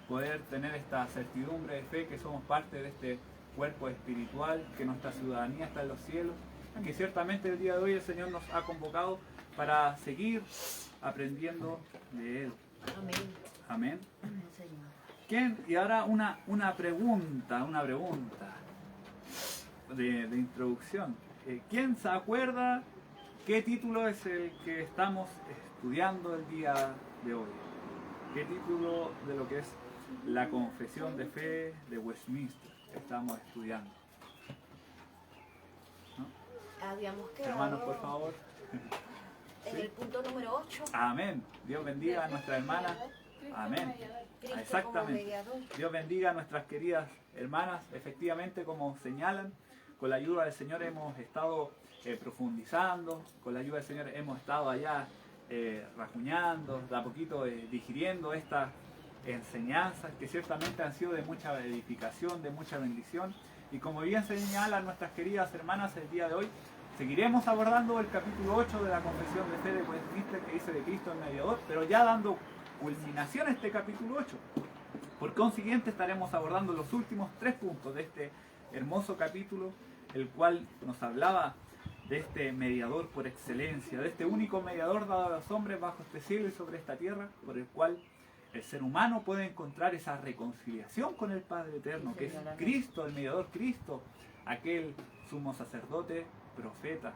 poder tener esta certidumbre de fe que somos parte de este cuerpo espiritual, que nuestra ciudadanía está en los cielos, y que ciertamente el día de hoy el Señor nos ha convocado para seguir aprendiendo de Él. Amén. Amén. Amén, Señor. ¿Quién? Y ahora una pregunta de introducción. ¿Quién se acuerda qué título es el que estamos estudiando el día de hoy? ¿Qué título de lo que es la confesión de fe de Westminster estamos estudiando? ¿No? Habíamos quedado Hermanos, por favor. en ¿Sí? el punto número 8. Amén. Dios bendiga a nuestra hermana. Amén. Cristo Exactamente. como mediador. Dios bendiga a nuestras queridas hermanas. Efectivamente, como señalan, con la ayuda del Señor hemos estado profundizando, con la ayuda del Señor hemos estado allá rajuñando, de a poquito digiriendo estas enseñanzas que ciertamente han sido de mucha edificación, de mucha bendición. Y como bien señalan nuestras queridas hermanas, el día de hoy seguiremos abordando el capítulo 8 de la Confesión de Fe de Westminster, que dice de Cristo el mediador, pero ya dando culminación a este capítulo 8. Por consiguiente estaremos abordando los últimos 3 puntos de este hermoso capítulo, el cual nos hablaba de este mediador por excelencia, de este único mediador dado a los hombres bajo este cielo y sobre esta tierra, por el cual el ser humano puede encontrar esa reconciliación con el Padre Eterno, que es Cristo, el mediador, Cristo, aquel sumo sacerdote, profeta,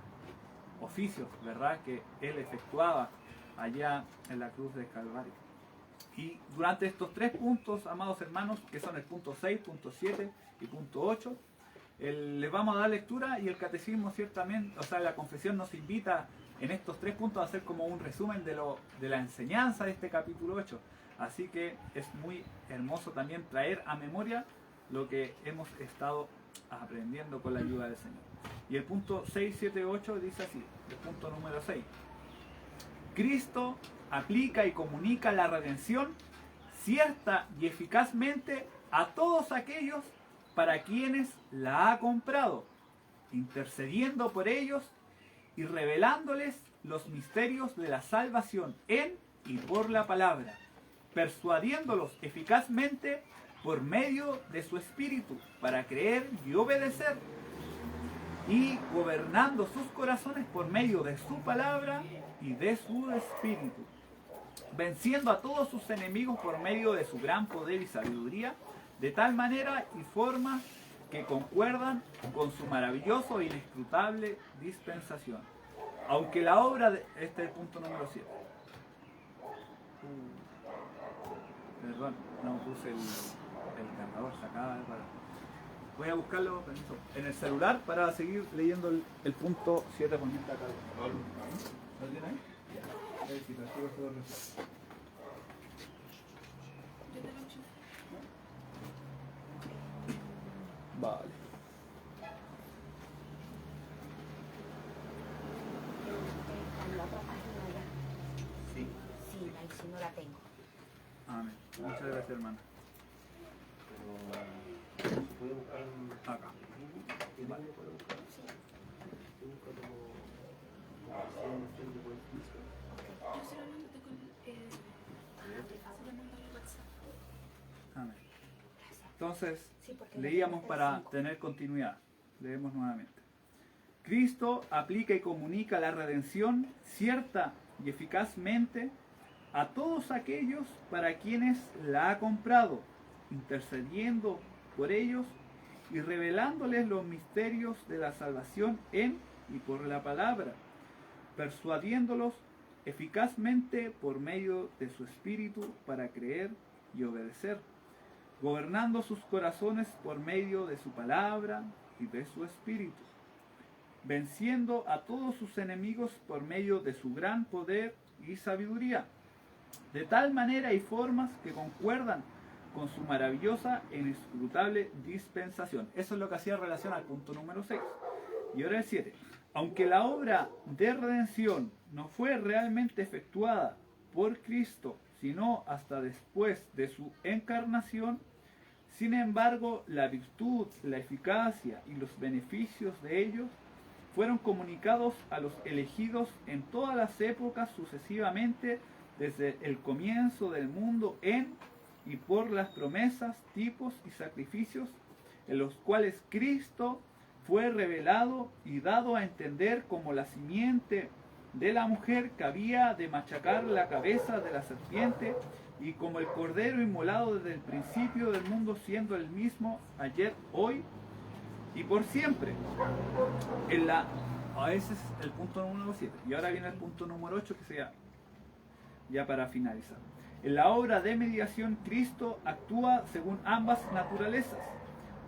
oficios, ¿verdad?, que él efectuaba allá en la cruz del Calvario. Y durante estos 3 puntos, amados hermanos, que son el punto 6, punto 7 y punto 8, les vamos a dar lectura, y el catecismo ciertamente, o sea, la confesión nos invita en estos 3 puntos a hacer como un resumen de la enseñanza de este capítulo 8. Así que es muy hermoso también traer a memoria lo que hemos estado aprendiendo con la ayuda del Señor. Y el punto 6, 7, 8 dice así, el punto número 6. Cristo aplica y comunica la redención cierta y eficazmente a todos aquellos para quienes la ha comprado, intercediendo por ellos y revelándoles los misterios de la salvación en y por la palabra, persuadiéndolos eficazmente por medio de su espíritu para creer y obedecer, y gobernando sus corazones por medio de su palabra y de su espíritu, venciendo a todos sus enemigos por medio de su gran poder y sabiduría, de tal manera y forma que concuerdan con su maravilloso e inescrutable dispensación. Aunque la obra de... Este es el punto número 7. Perdón, no puse el cargador, se acaba de parar. Voy a buscarlo, permiso, en el celular para seguir leyendo el punto 7 por mientras acá. ¿Lo tiene ahí? Ya. A ver si recibo todo el resto. Vale. En la otra página ya. Sí. Sí, ahí sí no la tengo. Amén. Muchas gracias, hermana. Voy a buscar Acá. vale. Amén. Entonces, Sí, porque leíamos me para cinco. tener continuidad. Leemos nuevamente. Cristo aplica y comunica la redención cierta y eficazmente a todos aquellos para quienes la ha comprado, intercediendo por ellos y revelándoles los misterios de la salvación en y por la palabra, persuadiéndolos eficazmente por medio de su espíritu para creer y obedecer, gobernando sus corazones por medio de su palabra y de su espíritu, venciendo a todos sus enemigos por medio de su gran poder y sabiduría, de tal manera y formas que concuerdan con su maravillosa e inescrutable dispensación. Eso es lo que hacía relación al punto número 6. Y ahora el 7. Aunque la obra de redención no fue realmente efectuada por Cristo, sino hasta después de su encarnación, sin embargo, la virtud, la eficacia y los beneficios de ellos fueron comunicados a los elegidos en todas las épocas sucesivamente, desde el comienzo del mundo en y por las promesas, tipos y sacrificios en los cuales Cristo fue revelado y dado a entender como la simiente de la mujer que había de machacar la cabeza de la serpiente, y como el cordero inmolado desde el principio del mundo, siendo el mismo ayer, hoy y por siempre. Ese es el punto número 7. Y ahora viene el punto número 8, que sea ya para finalizar. En la obra de mediación, Cristo actúa según ambas naturalezas,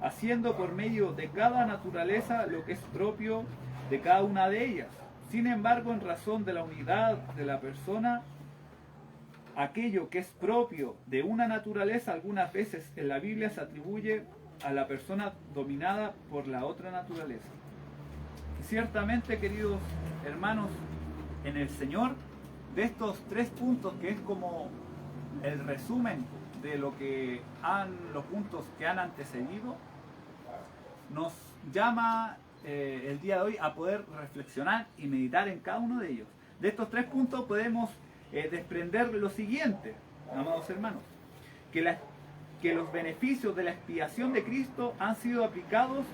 haciendo por medio de cada naturaleza lo que es propio de cada una de ellas. Sin embargo, en razón de la unidad de la persona, aquello que es propio de una naturaleza algunas veces en la Biblia se atribuye a la persona dominada por la otra naturaleza. Y ciertamente, queridos hermanos, en el Señor, de estos 3 puntos, que es como el resumen de los puntos que han antecedido, nos llama el día de hoy a poder reflexionar y meditar en cada uno de ellos. De estos 3 puntos podemos desprender lo siguiente, amados hermanos, que los beneficios de la expiación de Cristo han sido aplicados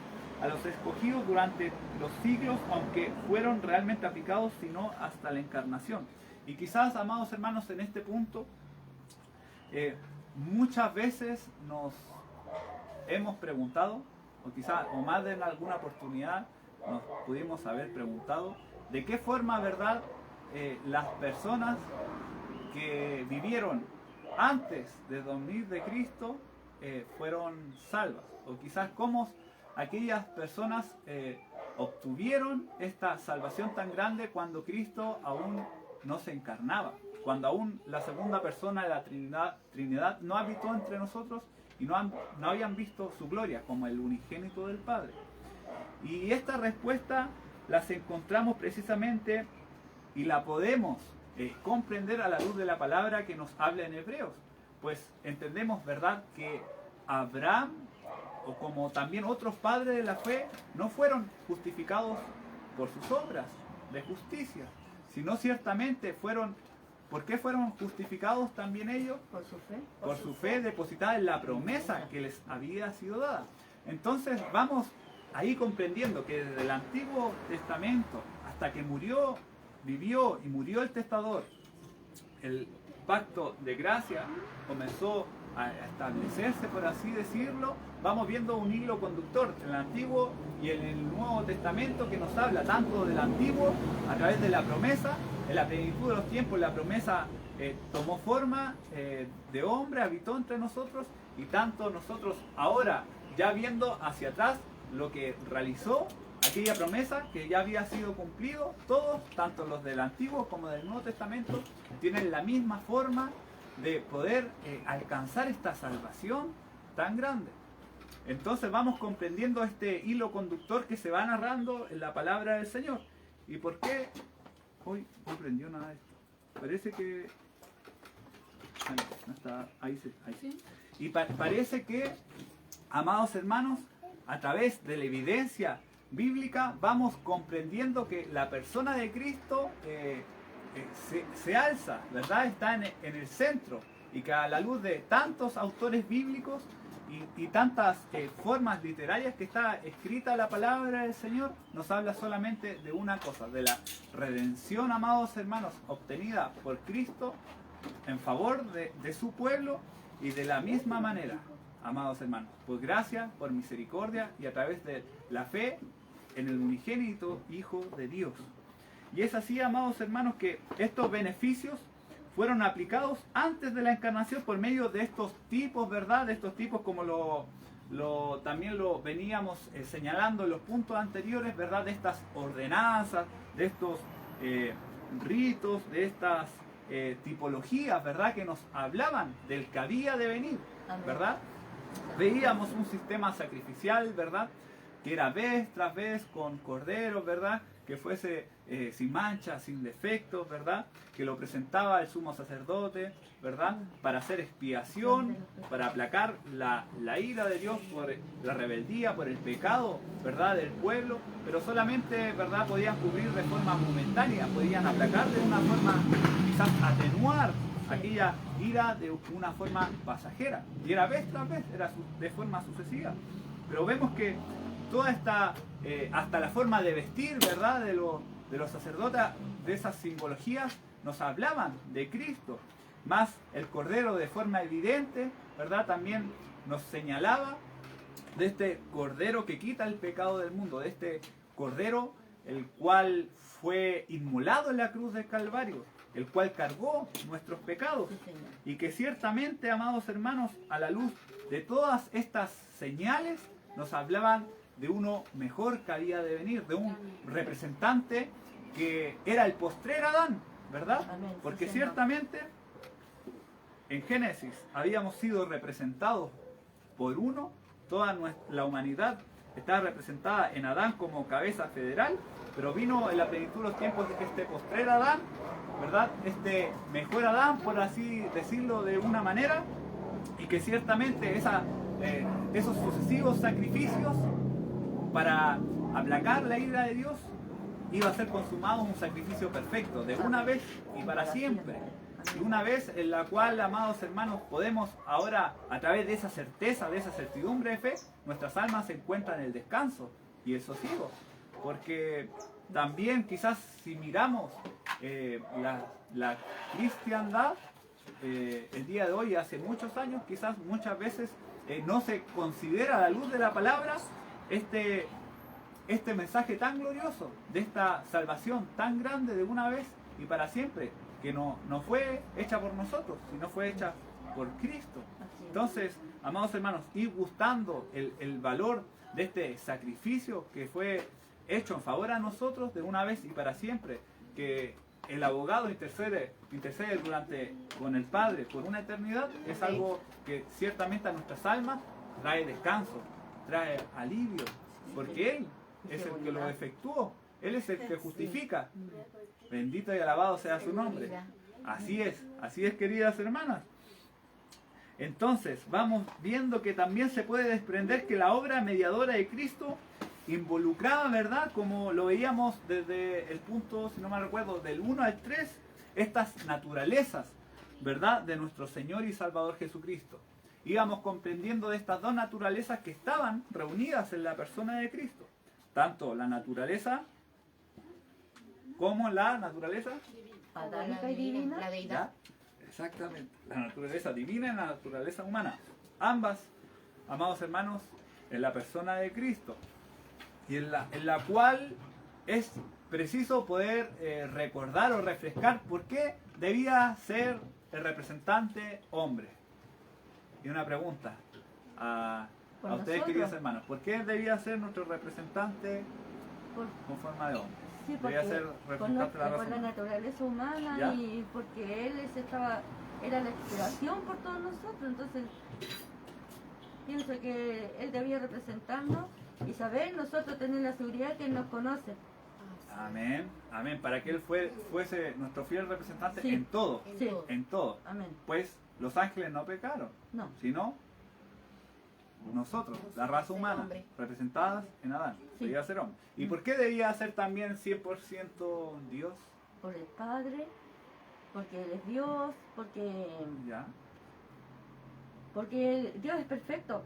a los escogidos durante los siglos, aunque fueron realmente aplicados sino hasta la encarnación. Y quizás, amados hermanos, en este punto muchas veces nos hemos preguntado, o quizás, o más de en alguna oportunidad nos pudimos haber preguntado, de qué forma, ¿verdad?, las personas que vivieron antes de venir de Cristo fueron salvas, o quizás cómo aquellas personas obtuvieron esta salvación tan grande cuando Cristo aún no se encarnaba, cuando aún la segunda persona de la Trinidad no habitó entre nosotros y no habían visto su gloria como el unigénito del Padre. Y esta respuesta las encontramos precisamente y la podemos comprender a la luz de la palabra que nos habla en Hebreos. Pues entendemos, ¿verdad?, que Abraham, o como también otros padres de la fe, no fueron justificados por sus obras de justicia, sino ciertamente ¿por qué fueron justificados también ellos? Por su fe. Por su fe depositada en la promesa que les había sido dada. Entonces vamos ahí comprendiendo que desde el Antiguo Testamento hasta que vivió y murió el testador, el pacto de gracia comenzó a establecerse, por así decirlo. Vamos viendo un hilo conductor en el Antiguo y en el Nuevo Testamento que nos habla tanto del Antiguo a través de la promesa. En la plenitud de los tiempos la promesa tomó forma de hombre, habitó entre nosotros, y tanto nosotros ahora, ya viendo hacia atrás lo que realizó aquella promesa que ya había sido cumplido, todos, tanto los del Antiguo como del Nuevo Testamento, tienen la misma forma de poder alcanzar esta salvación tan grande. Entonces vamos comprendiendo este hilo conductor que se va narrando en la palabra del Señor. ¿Y por qué hoy no prendió nada de esto? Parece que... Ahí sí. Y parece que, amados hermanos, a través de la evidencia bíblica vamos comprendiendo que la persona de Cristo se alza, ¿verdad? Está en el centro, y que a la luz de tantos autores bíblicos y tantas formas literarias que está escrita la palabra del Señor, nos habla solamente de una cosa, de la redención, amados hermanos, obtenida por Cristo en favor de su pueblo, y de la misma manera, amados hermanos, por gracia, por misericordia y a través de la fe en el unigénito Hijo de Dios. Y es así, amados hermanos, que estos beneficios fueron aplicados antes de la encarnación por medio de estos tipos, ¿verdad? De estos tipos, como también lo veníamos señalando en los puntos anteriores, ¿verdad? De estas ordenanzas, de estos ritos, de estas tipologías, ¿verdad? Que nos hablaban del que había de venir, ¿verdad? Veíamos un sistema sacrificial, ¿verdad?, que era vez tras vez con corderos, ¿verdad?, que fuese sin mancha, sin defectos, ¿verdad?, que lo presentaba el sumo sacerdote, ¿verdad?, para hacer expiación, para aplacar la ira de Dios por la rebeldía, por el pecado, ¿verdad?, del pueblo, pero solamente, ¿verdad?, podían cubrir de forma momentánea, podían aplacar de una forma, quizás atenuar aquella ira de una forma pasajera. Y era vez tras vez, era de forma sucesiva. Pero vemos que toda esta, hasta la forma de vestir, ¿verdad? De los sacerdotes, de esas simbologías, nos hablaban de Cristo. Más el Cordero de forma evidente, ¿verdad? También nos señalaba de este Cordero que quita el pecado del mundo, de este Cordero el cual fue inmolado en la cruz del Calvario, el cual cargó nuestros pecados. Sí, Señor. Y que ciertamente, amados hermanos, a la luz de todas estas señales, nos hablaban de uno mejor que había de venir, de un representante que era el postrer Adán, ¿verdad? Amén, sí, Porque Señor. ciertamente en Génesis habíamos sido representados por uno, toda la humanidad estaba representada en Adán como cabeza federal, pero vino en la plenitud de los tiempos de este postrer Adán, ¿verdad? Este mejor Adán, por así decirlo de una manera, y que ciertamente esos sucesivos sacrificios para aplacar la ira de Dios iba a ser consumado un sacrificio perfecto, de una vez y para siempre. Y una vez en la cual, amados hermanos, podemos ahora, a través de esa certeza, de esa certidumbre de fe, nuestras almas se encuentran en el descanso y el sosiego. Porque también quizás si miramos la cristiandad, el día de hoy, hace muchos años, quizás muchas veces no se considera a la luz de la palabra este mensaje tan glorioso, de esta salvación tan grande de una vez y para siempre, que no fue hecha por nosotros, sino fue hecha por Cristo. Entonces, amados hermanos, ir buscando el valor de este sacrificio que fue hecho en favor a nosotros de una vez y para siempre, que el abogado intercede con el Padre por una eternidad, es algo que ciertamente a nuestras almas trae descanso, trae alivio, porque Él es el que lo efectuó, Él es el que justifica. Bendito y alabado sea su nombre. Así es, queridas hermanas. Entonces, vamos viendo que también se puede desprender que la obra mediadora de Cristo involucraba, ¿verdad? Como lo veíamos desde el punto, si no me recuerdo, del 1 al 3, estas naturalezas, ¿verdad? De nuestro Señor y Salvador Jesucristo. Íbamos comprendiendo de estas dos naturalezas que estaban reunidas en la persona de Cristo. Tanto la naturaleza como la naturaleza Adánica y divina. La deidad. ¿ya? Exactamente. La naturaleza divina y la naturaleza humana. Ambas, amados hermanos, en la persona de Cristo. Y en la cual es preciso poder recordar o refrescar por qué debía ser el representante hombre. Y una pregunta a ustedes, nosotros. queridos hermanos. ¿Por qué debía ser nuestro representante Por- con forma de hombre? Sí, Debía porque ser por representante de la la raza humana. naturaleza humana ¿Ya? y porque él era la inspiración por todos nosotros, entonces pienso que él debía representarnos y saber nosotros tener la seguridad que él nos conoce. Amén, amén. Para que Él fuese nuestro fiel representante Sí. en todo, Sí. en todo. Amén. Pues los ángeles no pecaron, No. sino nosotros, la raza humana, hombre. representadas en Adán. Sí. Debía ser hombre. ¿Y por qué debía ser también 100% Dios? Por el Padre, porque él es Dios, ¿Ya? porque Dios es perfecto.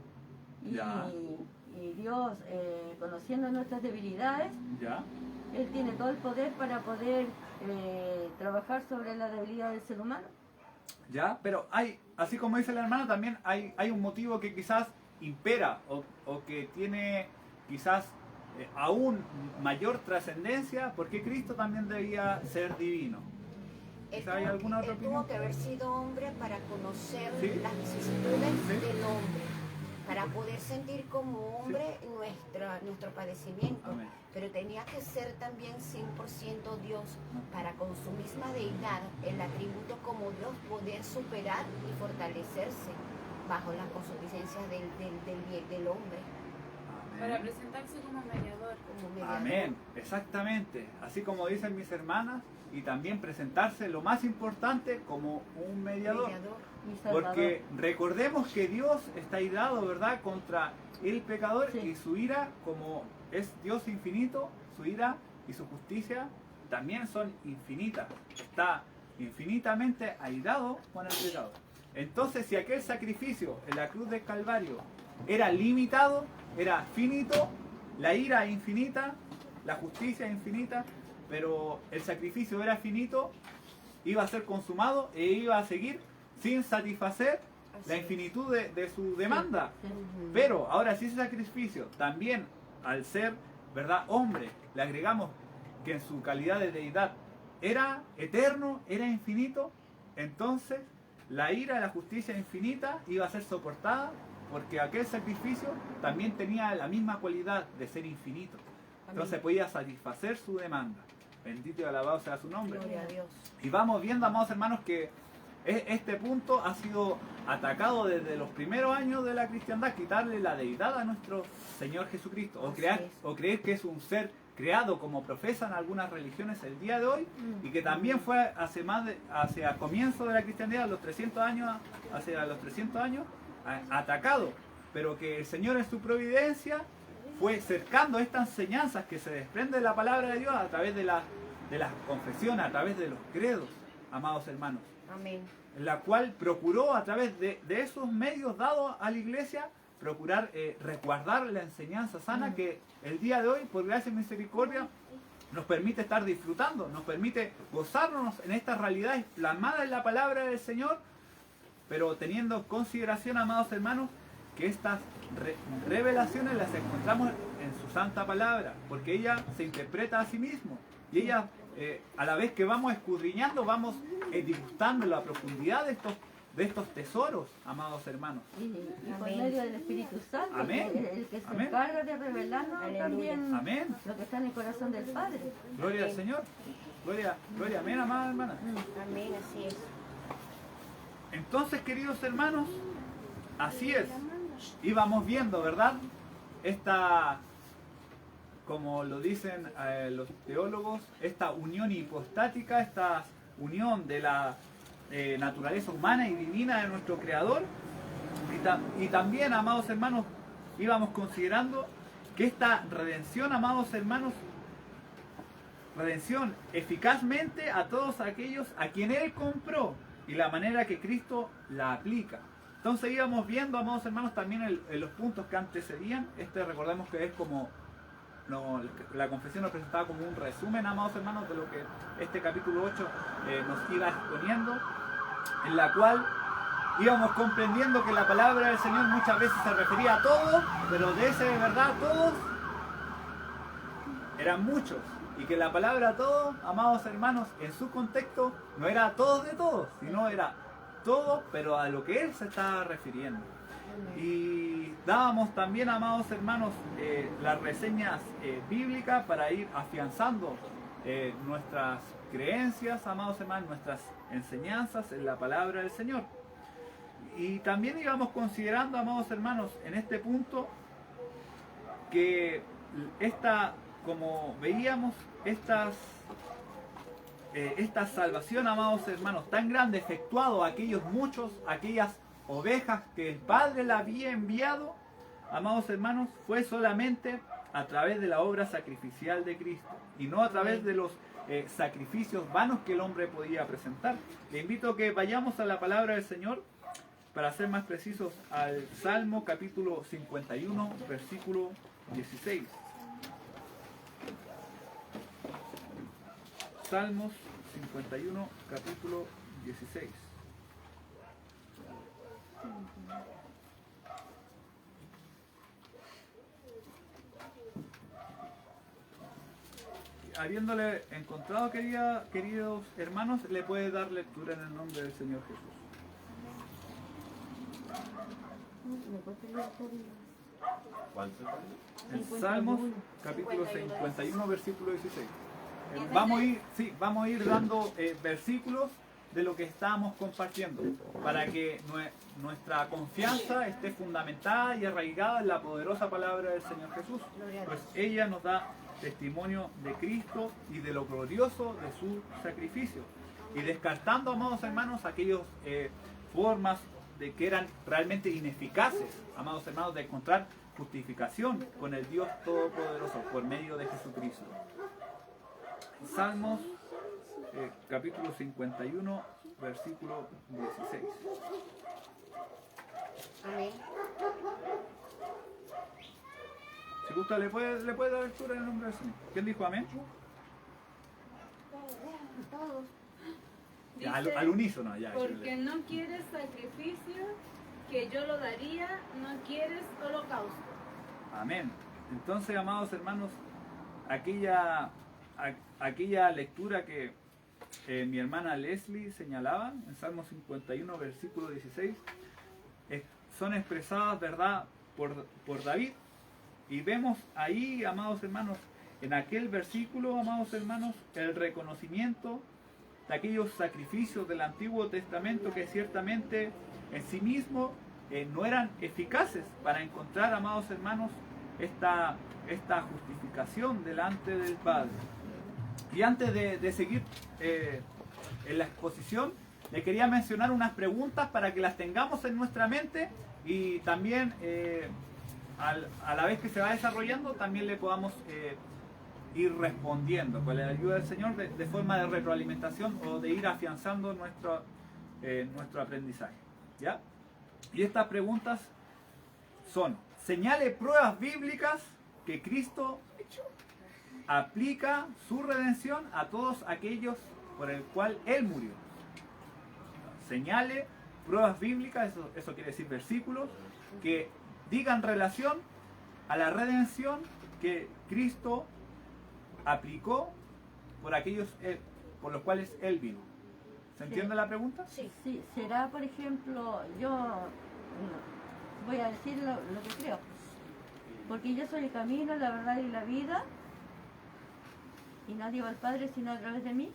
Ya. Y Dios, conociendo nuestras debilidades, ¿Ya? Él tiene todo el poder para poder trabajar sobre la debilidad del ser humano. ¿Ya? Pero así como dice la hermana, también hay un motivo que quizás impera o que tiene quizás aún mayor trascendencia, porque Cristo también debía ser divino. Él ¿Hay tuvo alguna que- otra él opinión? tuvo que haber sido hombre para conocer Sí. las vicisitudes Sí. del hombre, para poder sentir como hombre nuestro padecimiento. Amén. Pero tenía que ser también 100% Dios, para con su misma deidad, el atributo como Dios, poder superar y fortalecerse bajo las consuficiencias del hombre. Para Amén. presentarse como mediador. Como mediador. Amén, exactamente. Así como dicen mis hermanas, y también presentarse lo más importante como un mediador. Y Salvador. Porque recordemos que Dios está irado, ¿verdad?, contra el pecador, Sí. y su ira, como es Dios infinito, su ira y su justicia también son infinitas. Está infinitamente airado con el pecado. Entonces, si aquel sacrificio en la cruz del Calvario era limitado, era finito, la ira infinita, la justicia infinita, pero el sacrificio era finito, iba a ser consumado e iba a seguir sin satisfacer la infinitud de su demanda. Pero ahora, si ese sacrificio también, al ser, ¿verdad?, hombre, le agregamos que en su calidad de deidad era eterno, era infinito, entonces la ira, la justicia infinita iba a ser soportada porque aquel sacrificio también tenía la misma cualidad de ser infinito. Entonces podía satisfacer su demanda. Bendito y alabado sea su nombre. Gloria a Dios. Y vamos viendo, amados hermanos, que este punto ha sido atacado desde los primeros años de la cristiandad, quitarle la deidad a nuestro Señor Jesucristo, Así es. o creer que es un ser creado como profesan algunas religiones el día de hoy, y que también fue hacia comienzo de la cristiandad, hacia los 300 años, atacado, pero que el Señor en su providencia fue cercando estas enseñanzas que se desprende de la palabra de Dios a través de las confesiones, a través de los credos, amados hermanos. Amén. En la cual procuró a través de esos medios dados a la iglesia, procurar resguardar la enseñanza sana que el día de hoy, por gracia y misericordia, nos permite estar disfrutando, nos permite gozarnos en estas realidades plasmadas en la palabra del Señor, pero teniendo en consideración, amados hermanos, que estas revelaciones las encontramos en su santa palabra, porque ella se interpreta a sí mismo, y ella, a la vez que vamos escudriñando, vamos disgustando la profundidad de estos tesoros, amados hermanos. Y por Amén. medio del Espíritu Santo, Amén. el que se Amén. encarga de revelarnos Aleluya. también Amén. lo que está en el corazón del Padre. Gloria al Señor. Gloria, amén, amada hermana. Amén, así es. Entonces, queridos hermanos, así es. Íbamos viendo, ¿verdad? Esta, como lo dicen los teólogos, esta unión hipostática, esta unión de la naturaleza humana y divina de nuestro Creador. Y también, amados hermanos, íbamos considerando que esta redención, amados hermanos, redención eficazmente a todos aquellos a quien Él compró y la manera que Cristo la aplica. Entonces íbamos viendo, amados hermanos, también en los puntos que antecedían. Recordemos que es como, la confesión nos presentaba como un resumen, amados hermanos, de lo que este capítulo 8 nos iba exponiendo, en la cual íbamos comprendiendo que la palabra del Señor muchas veces se refería a todos, pero de ese de verdad todos eran muchos. Y que la palabra todos, amados hermanos, en su contexto no era a todos de todos, sino era todos, pero a lo que Él se estaba refiriendo. Y dábamos también, amados hermanos, las reseñas bíblicas para ir afianzando nuestras creencias, amados hermanos, nuestras enseñanzas en la palabra del Señor. Y también íbamos considerando, amados hermanos, en este punto, que como veíamos, esta salvación, amados hermanos, tan grande, efectuado a aquellos muchos, aquellas ovejas que el Padre la había enviado, amados hermanos, fue solamente a través de la obra sacrificial de Cristo y no a través de los sacrificios vanos que el hombre podía presentar. Le invito a que vayamos a la palabra del Señor, para ser más precisos, al Salmo capítulo 51, versículo 16. Salmos 51, capítulo 16. Habiéndole encontrado, queridos hermanos, le puede dar lectura en el nombre del Señor Jesús. En Salmos capítulo 51, versículo 16. Vamos a ir dando versículos de lo que estamos compartiendo, para que nuestra confianza esté fundamentada y arraigada en la poderosa palabra del Señor Jesús, pues ella nos da testimonio de Cristo y de lo glorioso de su sacrificio, y descartando, amados hermanos, aquellas formas de que eran realmente ineficaces, amados hermanos, de encontrar justificación con el Dios Todopoderoso por medio de Jesucristo. Salmos capítulo 51, versículo 16. Amén. Si gusta, le puede dar lectura en el nombre del Señor. ¿Quién dijo amén? Todos. Ya, Dice, al unísono, ya. porque no quieres sacrificio, que yo lo daría, no quieres holocausto. Amén. Entonces, amados hermanos, aquella lectura que mi hermana Leslie señalaba en Salmo 51, versículo 16, son expresadas, ¿verdad?, por David. Y vemos ahí, amados hermanos, en aquel versículo, amados hermanos, el reconocimiento de aquellos sacrificios del Antiguo Testamento que ciertamente en sí mismos no eran eficaces para encontrar, amados hermanos, esta justificación delante del Padre. Y antes de seguir en la exposición, le quería mencionar unas preguntas para que las tengamos en nuestra mente y también a la vez que se va desarrollando también le podamos ir respondiendo con la ayuda del Señor de forma de retroalimentación o de ir afianzando nuestro aprendizaje. ¿Ya? Y estas preguntas son: señale pruebas bíblicas que Cristo aplica su redención a todos aquellos por el cual Él murió. Señale pruebas bíblicas, eso quiere decir versículos, que digan relación a la redención que Cristo aplicó por aquellos por los cuales Él vino. ¿Se entiende la pregunta? Sí. Sí, será, por ejemplo, yo voy a decir lo que creo, porque yo soy el camino, la verdad y la vida, y nadie va al Padre sino a través de mí.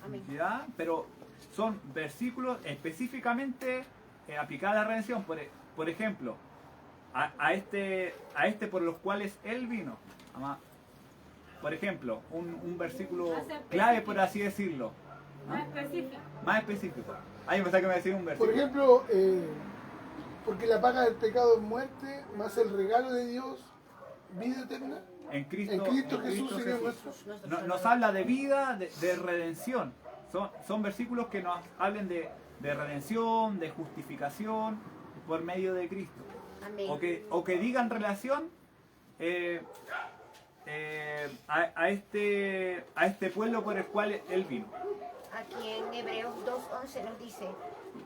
Amén. ¿Ya? Pero son versículos específicamente aplicados a la redención. Por ejemplo, a este por los cuales Él vino. Por ejemplo, un versículo clave, por así decirlo. Más específico. Más específico. Ahí me que me decía un Por versículo. ejemplo, porque la paga del pecado es muerte, más el regalo de Dios, vida eterna. En Cristo, En Cristo Jesús, Señor nuestro. Nos habla de vida, de redención. Son versículos que nos hablan de redención, de justificación por medio de Cristo. Amén. O que digan relación a este pueblo por el cual Él vino. Aquí en Hebreos 2:11 nos dice: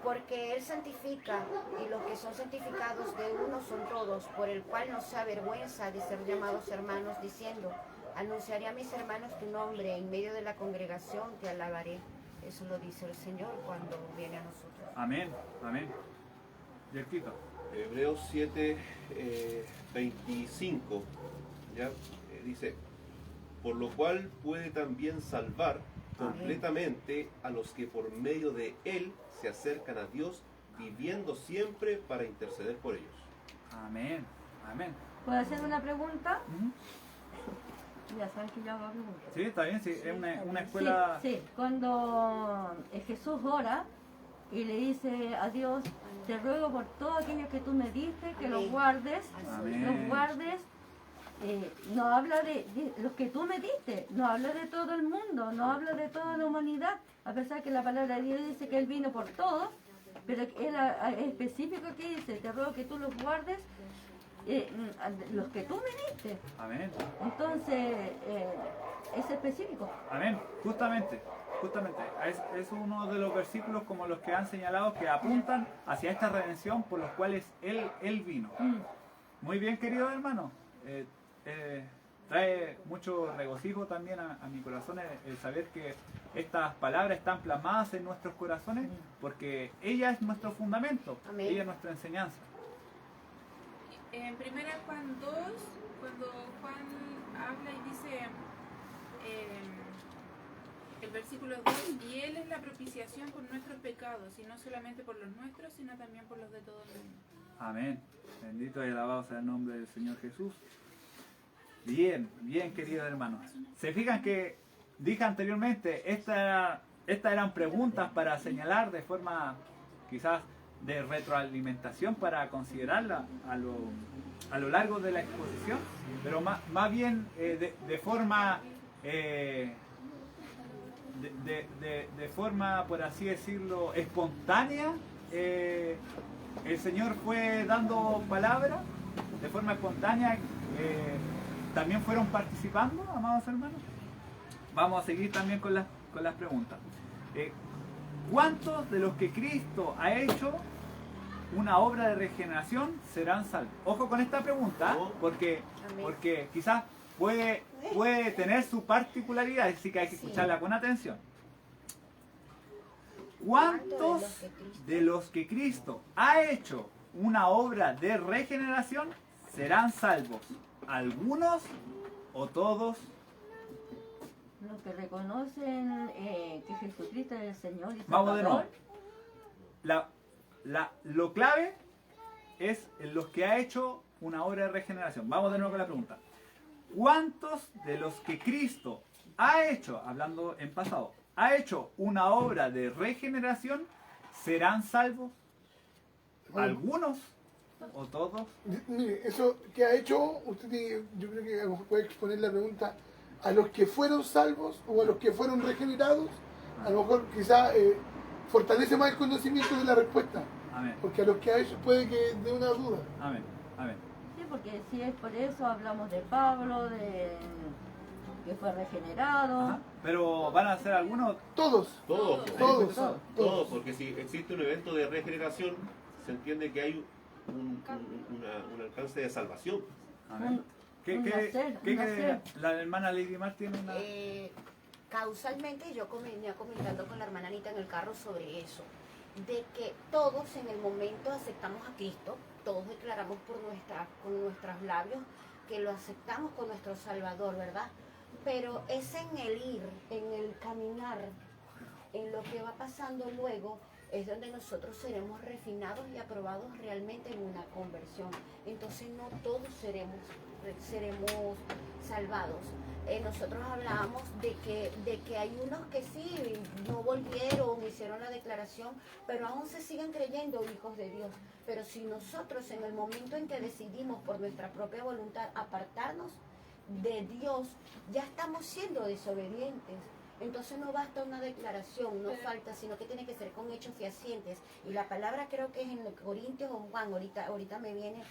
porque Él santifica, y los que son santificados de uno son todos, por el cual no se avergüenza de ser llamados hermanos, diciendo: anunciaré a mis hermanos tu nombre, en medio de la congregación te alabaré. Eso lo dice el Señor cuando viene a nosotros. Amén, amén. Yerquito. Hebreos 7, 25, ¿ya? Dice, por lo cual puede también salvar completamente a los que por medio de Él se acercan a Dios, viviendo siempre para interceder por ellos. Amén, amén. ¿Puedo hacer una pregunta? Ujú. Ya saben que yo hago preguntas. Sí, está bien, sí, es una escuela. Sí, cuando Jesús ora y le dice a Dios: te ruego por todos aquellos que tú me diste, que los Amén. guardes, Amén. los guardes. No habla de los que tú me diste, no habla de todo el mundo, no habla de toda la humanidad, a pesar que la palabra de Dios dice que Él vino por todos, pero Él es específico que dice: te ruego que tú los guardes, los que tú me diste. Amén, Entonces, es específico. amén, justamente. Es uno de los versículos como los que han señalado que apuntan hacia esta redención por los cuales Él vino. Muy bien, querido hermano. Trae mucho regocijo también a mi corazón el saber que estas palabras están plasmadas en nuestros corazones, porque ella es nuestro fundamento, Amén. ella es nuestra enseñanza. En 1 Juan 2, cuando Juan habla y dice el versículo 2, y Él es la propiciación por nuestros pecados, y no solamente por los nuestros, sino también por los de todo el mundo. Amén. Bendito y alabado sea el nombre del Señor Jesús. Bien, bien, queridos hermanos. Se fijan que dije anteriormente, estas eran preguntas para señalar de forma quizás de retroalimentación para considerarla a lo largo de la exposición, pero más bien de forma de forma, por así decirlo, espontánea, el Señor fue dando palabra, de forma espontánea, también fueron participando, amados hermanos. Vamos a seguir también con las preguntas. ¿Cuántos de los que Cristo ha hecho una obra de regeneración serán salvos? Ojo con esta pregunta, porque quizás puede tener su particularidad, así que hay que escucharla con atención. ¿Cuántos de los que Cristo ha hecho una obra de regeneración serán salvos? ¿Algunos o todos? Los que reconocen que Jesucristo es el Señor y Vamos de nuevo. Salvador. Lo clave es en los que ha hecho una obra de regeneración. Vamos de nuevo con la pregunta. ¿Cuántos de los que Cristo ha hecho, hablando en pasado, ha hecho una obra de regeneración serán salvos? ¿Algunos o todos? Mire, eso que ha hecho, yo creo que a lo mejor puede exponer la pregunta a los que fueron salvos o a los que fueron regenerados. A lo mejor quizá fortalece más el conocimiento de la respuesta. Amén. Porque a los que ha hecho puede que dé una duda. Amén. Amén. Sí, porque si es por eso hablamos de Pablo, de que fue regenerado. Ajá. Pero van a ser algunos. Todos, Todos, porque si existe un evento de regeneración, se entiende que hay un alcance de salvación. Amén. ¿Qué un nacer, un nacer. la hermana Lady Martin tiene una? Causalmente yo venía comentando con la hermana Anita en el carro sobre eso, de que todos en el momento aceptamos a Cristo, todos declaramos con nuestros labios que lo aceptamos con nuestro Salvador, ¿verdad? Pero es en el ir, en el caminar, en lo que va pasando luego, es donde nosotros seremos refinados y aprobados realmente en una conversión. Entonces no todos seremos salvados. Nosotros hablábamos de que hay unos que sí, no volvieron, hicieron la declaración, pero aún se siguen creyendo hijos de Dios. Pero si nosotros en el momento en que decidimos por nuestra propia voluntad apartarnos de Dios, ya estamos siendo desobedientes. Entonces no basta una declaración, no falta, sino que tiene que ser con hechos fehacientes. Y la palabra creo que es en Corintios o Juan, ahorita me viene,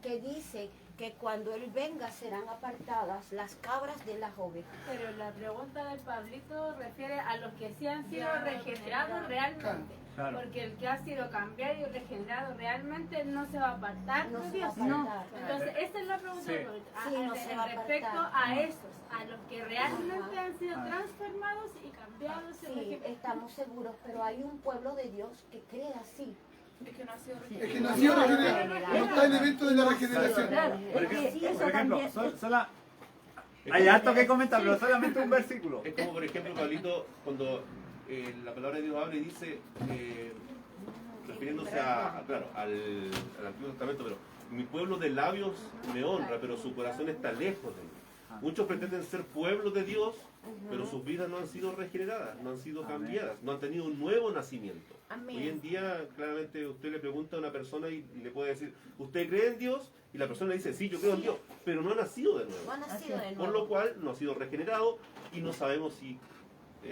que dice que cuando Él venga serán apartadas las cabras de las ovejas. Pero la pregunta del Pablito refiere a los que sí han sido regenerados realmente. Claro. Porque el que ha sido cambiado y regenerado realmente no se va a apartar No de se va a Dios. apartar. Entonces, esa es la pregunta Sí. del Pablito. Sí, no se va a Respecto apartar. a esos, a los que realmente han sido Ajá. transformados y cambiados. y Sí, regenerados. estamos seguros, pero hay un pueblo de Dios que cree así. Es que no ha sido Es regenerado. que nació regenerado, no está el evento de la regeneración. Claro, Por es que ejemplo, eso por ejemplo, también. hay harto que comentar, pero solamente un versículo. Es como, por ejemplo, Pablito, cuando la palabra de Dios habla y dice, refiriéndose claro, al Antiguo Testamento, pero mi pueblo de labios me honra, pero su corazón está lejos de mí. Muchos pretenden ser pueblos de Dios, pero sus vidas no han sido regeneradas, no han sido Amén. cambiadas, no han tenido un nuevo nacimiento. Amén. Hoy en día, claramente, usted le pregunta a una persona y le puede decir, ¿usted cree en Dios? Y la persona le dice, sí, yo creo en Dios, pero no ha nacido de nuevo. No ha nacido de Por nuevo. lo cual no ha sido regenerado y no sabemos si,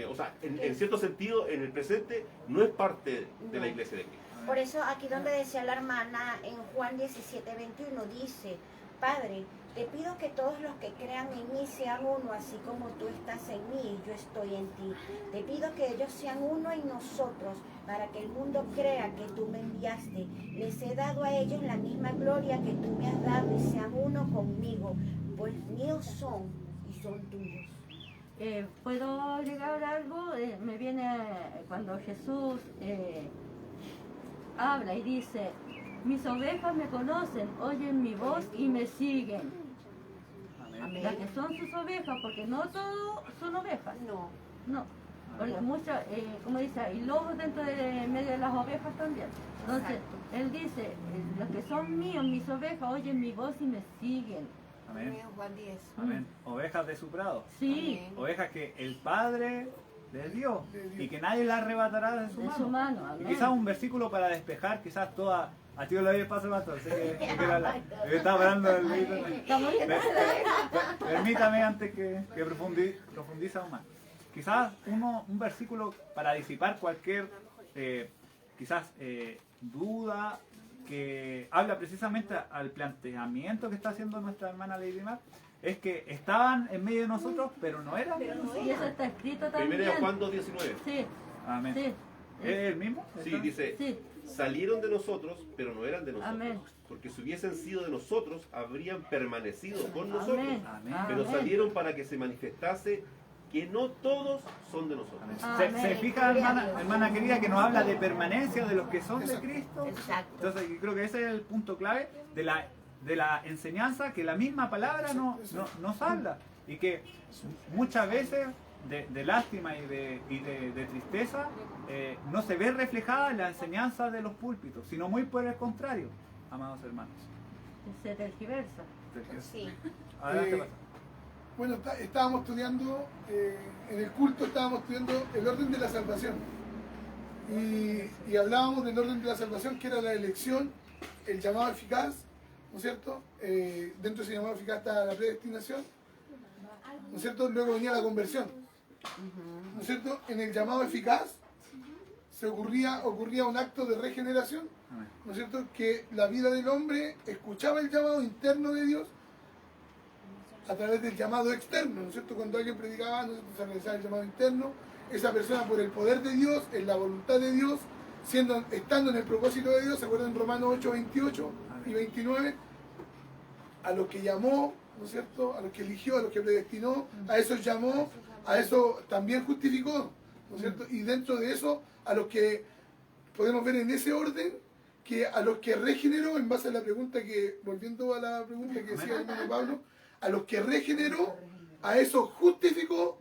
o sea, en cierto sentido, en el presente, no es parte de la No. iglesia de Cristo. Por eso aquí donde decía la hermana en Juan 17:21 dice, Padre, te pido que todos los que crean en mí sean uno, así como tú estás en mí y yo estoy en ti. Te pido que ellos sean uno en nosotros, para que el mundo crea que tú me enviaste. Les he dado a ellos la misma gloria que tú me has dado y sean uno conmigo, pues míos son y son tuyos. ¿Puedo agregar algo? Me viene cuando Jesús habla y dice, mis ovejas me conocen, oyen mi voz y me siguen. Amén. Las que son sus ovejas, porque no todos son ovejas, No. no. Porque muchas, como dice, hay lobos dentro de medio de las ovejas también. Entonces, Exacto. Él dice, los que son míos, mis ovejas, oyen mi voz y me siguen. Amén. Juan 10. Amén. Ovejas de su prado. Sí, Amén. Ovejas que el Padre les dio y que nadie las arrebatará de su de mano. su mano. Y amén. quizás un versículo para despejar, quizás toda. A ti lo doy el paso, pastor. Sé que quiero hablar. Yo estaba hablando del libro. Estamos bien. Permítame antes que profundice aún más. quizás un versículo para disipar cualquier quizás duda que habla precisamente al planteamiento que está haciendo nuestra hermana Lady Mar, es que estaban en medio de nosotros, pero no eran. Y eso está escrito también. 1 Juan 2:19. Sí, Amén. sí. ¿Es el mismo? Sí, dice, Sí. salieron de nosotros, pero no eran de nosotros. Amén. Porque si hubiesen sido de nosotros, habrían permanecido con nosotros. Amén. Amén. Pero Amén. salieron para que se manifestase que no todos son de nosotros. ¿Se Amén. fija, hermana querida, que nos habla de permanencia de los que son de Cristo? Exacto. Entonces, yo creo que ese es el punto clave de la enseñanza, que la misma palabra nos habla. Y que muchas veces de lástima y de tristeza no se ve reflejada en la enseñanza de los púlpitos, sino muy por el contrario, amados hermanos. Se tergiversa. Sí. Adelante, Eh, pastor. Bueno, estábamos estudiando, en el culto estábamos estudiando el orden de la salvación. Y hablábamos del orden de la salvación, que era la elección, el llamado eficaz, ¿no es cierto? Dentro de ese llamado eficaz está la predestinación, ¿no es cierto? Luego venía la conversión, ¿no es cierto? En el llamado eficaz ocurría un acto de regeneración, Amén. ¿no es cierto? Que la vida del hombre escuchaba el llamado interno de Dios a través del llamado externo, ¿no es cierto? Cuando alguien predicaba, ¿no es cierto?, se realizaba el llamado interno, esa persona por el poder de Dios, en la voluntad de Dios, estando en el propósito de Dios, ¿se acuerdan en Romanos 8, 28 y 29? A los que llamó, ¿no es cierto?, a los que eligió, a los que predestinó, a esos llamó, a eso también justificó, ¿no es cierto? Y dentro de eso, a los que podemos ver en ese orden, que a los que regeneró, en base a la pregunta que, volviendo a la pregunta que decía el hermano Pablo, a los que regeneró, a esos justificó,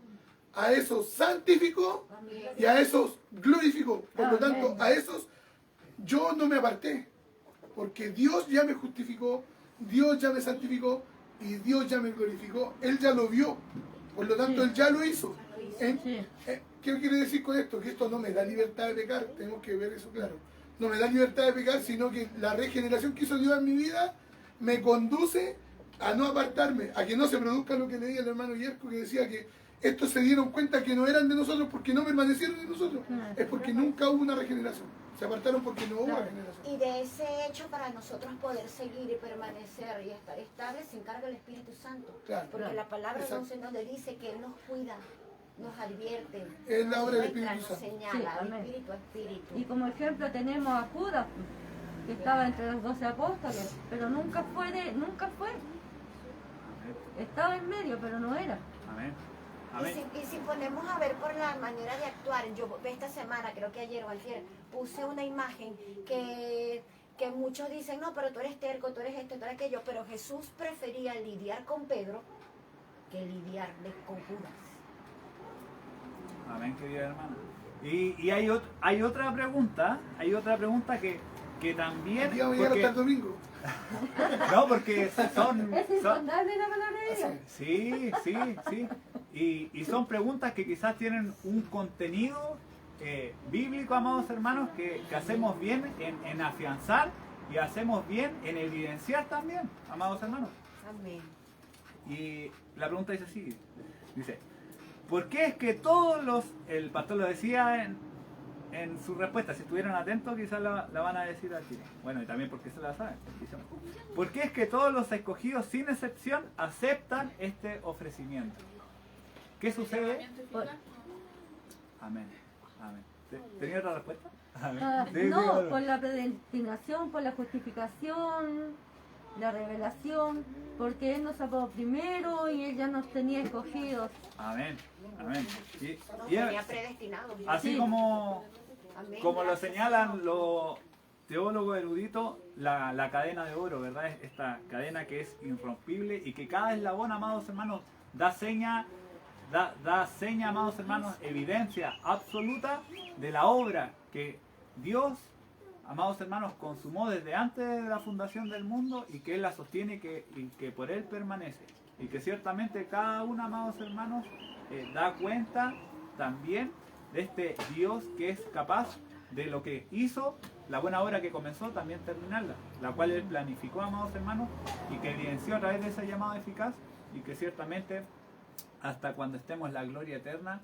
a esos santificó y a esos glorificó. Por lo tanto, a esos yo no me aparté, porque Dios ya me justificó, Dios ya me santificó y Dios ya me glorificó. Él ya lo vio, por lo tanto, Él ya lo hizo. Sí. ¿Qué quiere decir con esto? Que esto no me da libertad de pecar, tenemos que ver eso claro. No me da libertad de pecar, sino que la regeneración que hizo Dios en mi vida me conduce a no apartarme, a que no se produzca lo que leía el hermano Yerko, que decía que estos se dieron cuenta que no eran de nosotros porque no permanecieron en nosotros. Es porque nunca hubo una regeneración. Se apartaron porque no hubo regeneración. Y de ese hecho, para nosotros poder seguir y permanecer y estar estables, se encarga el Espíritu Santo. Claro. Porque la palabra de Exacto. Dios donde dice que Él nos cuida, nos advierte, Es la obra del muestra, Espíritu nos Santo. señala, Sí, de amén. espíritu a espíritu. Y como ejemplo tenemos a Judas, que estaba entre los 12 apóstoles, pero nunca fue. Estaba en medio, pero no era. Amén. Amén. Y si ponemos a ver por la manera de actuar, yo esta semana, creo que ayer o ayer, puse una imagen que muchos dicen, no, pero tú eres terco, tú eres esto, tú eres aquello, pero Jesús prefería lidiar con Pedro que lidiar con Judas. Amén, querida hermana. Y hay otra pregunta que también... Aquí vamos a llegar hasta el domingo. No, porque son... Es insondable la palabra de Dios. Sí. Y son preguntas que quizás tienen un contenido bíblico, amados hermanos, que hacemos bien en afianzar y hacemos bien en evidenciar también, amados hermanos. Amén. Y la pregunta dice así, dice, ¿por qué es que todos los... El pastor lo decía en su respuesta, si estuvieran atentos quizás la van a decir aquí. Bueno, y también porque se la saben. ¿Por qué es que todos los escogidos sin excepción aceptan este ofrecimiento? ¿Qué sucede? Llamamiento eficaz, Amén. ¿Tenía otra respuesta? Amén. Sí, No, claro. por la predestinación, por la justificación, la revelación, porque Él nos salvó primero y Él ya nos tenía escogidos. Amén. Nos Y tenía predestinados. así Sí. como Amén. lo Gracias. señalan los teólogos eruditos, la cadena de oro, ¿verdad? Es esta cadena que es irrompible y que cada eslabón, amados hermanos, da seña, amados hermanos, evidencia absoluta de la obra que Dios, amados hermanos, consumó desde antes de la fundación del mundo y que Él la sostiene y que por Él permanece. Y que ciertamente cada uno, amados hermanos, da cuenta también de este Dios que es capaz de lo que hizo, la buena obra que comenzó, también terminarla, la cual Él planificó, amados hermanos, y que evidenció a través de esa llamada eficaz, y que ciertamente hasta cuando estemos en la gloria eterna,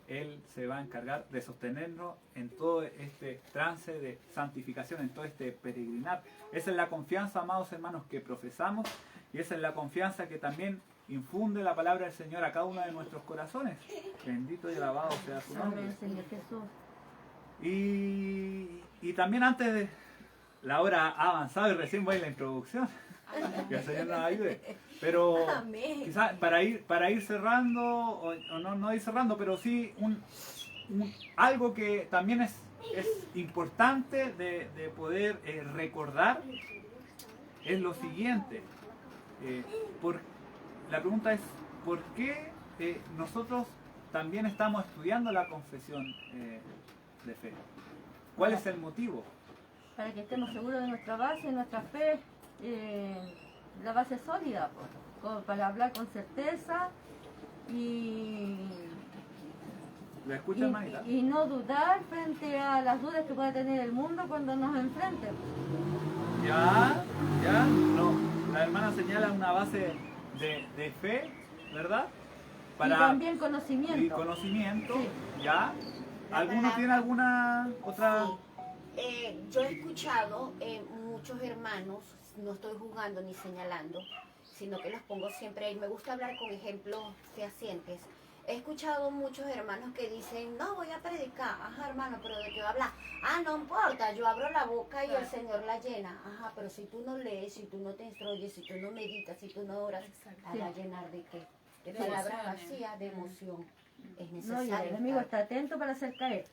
Él se va a encargar de sostenernos en todo este trance de santificación, en todo este peregrinar. Esa es la confianza, amados hermanos, que profesamos, y esa es la confianza que también infunde la palabra del Señor a cada uno de nuestros corazones. Bendito y alabado sea su nombre. Amén, Señor Jesús. Y también antes de la hora ha avanzado y recién voy en la introducción, que el Señor nos ayude. Pero Amén. quizás para ir cerrando, o no ir cerrando, pero sí algo que también es importante de poder recordar es lo siguiente. La pregunta es, ¿por qué nosotros también estamos estudiando la confesión de fe? ¿Cuál es el motivo? Para que estemos seguros de nuestra base, nuestra fe, la base sólida, pues, como para hablar con certeza y ¿La escucha, hermanita? y no dudar frente a las dudas que pueda tener el mundo cuando nos enfrente. Ya, no. La hermana señala una base de fe, ¿verdad? Y también conocimiento. Y conocimiento, Sí. ya. ¿Alguno tiene alguna otra? Sí. Yo he escuchado muchos hermanos, no estoy juzgando ni señalando, sino que los pongo siempre ahí. Me gusta hablar con ejemplos fehacientes. He escuchado muchos hermanos que dicen, no, voy a predicar. Ajá, hermano, pero ¿de qué va a hablar? Ah, no importa, yo abro la boca y el Señor la llena. Ajá, pero si tú no lees, si tú no te instruyes, si tú no meditas, si tú no oras, ¿la va a llenar de qué? De palabras emociones. vacías, de emoción. Es No, y necesario. el enemigo está atento para hacer caer.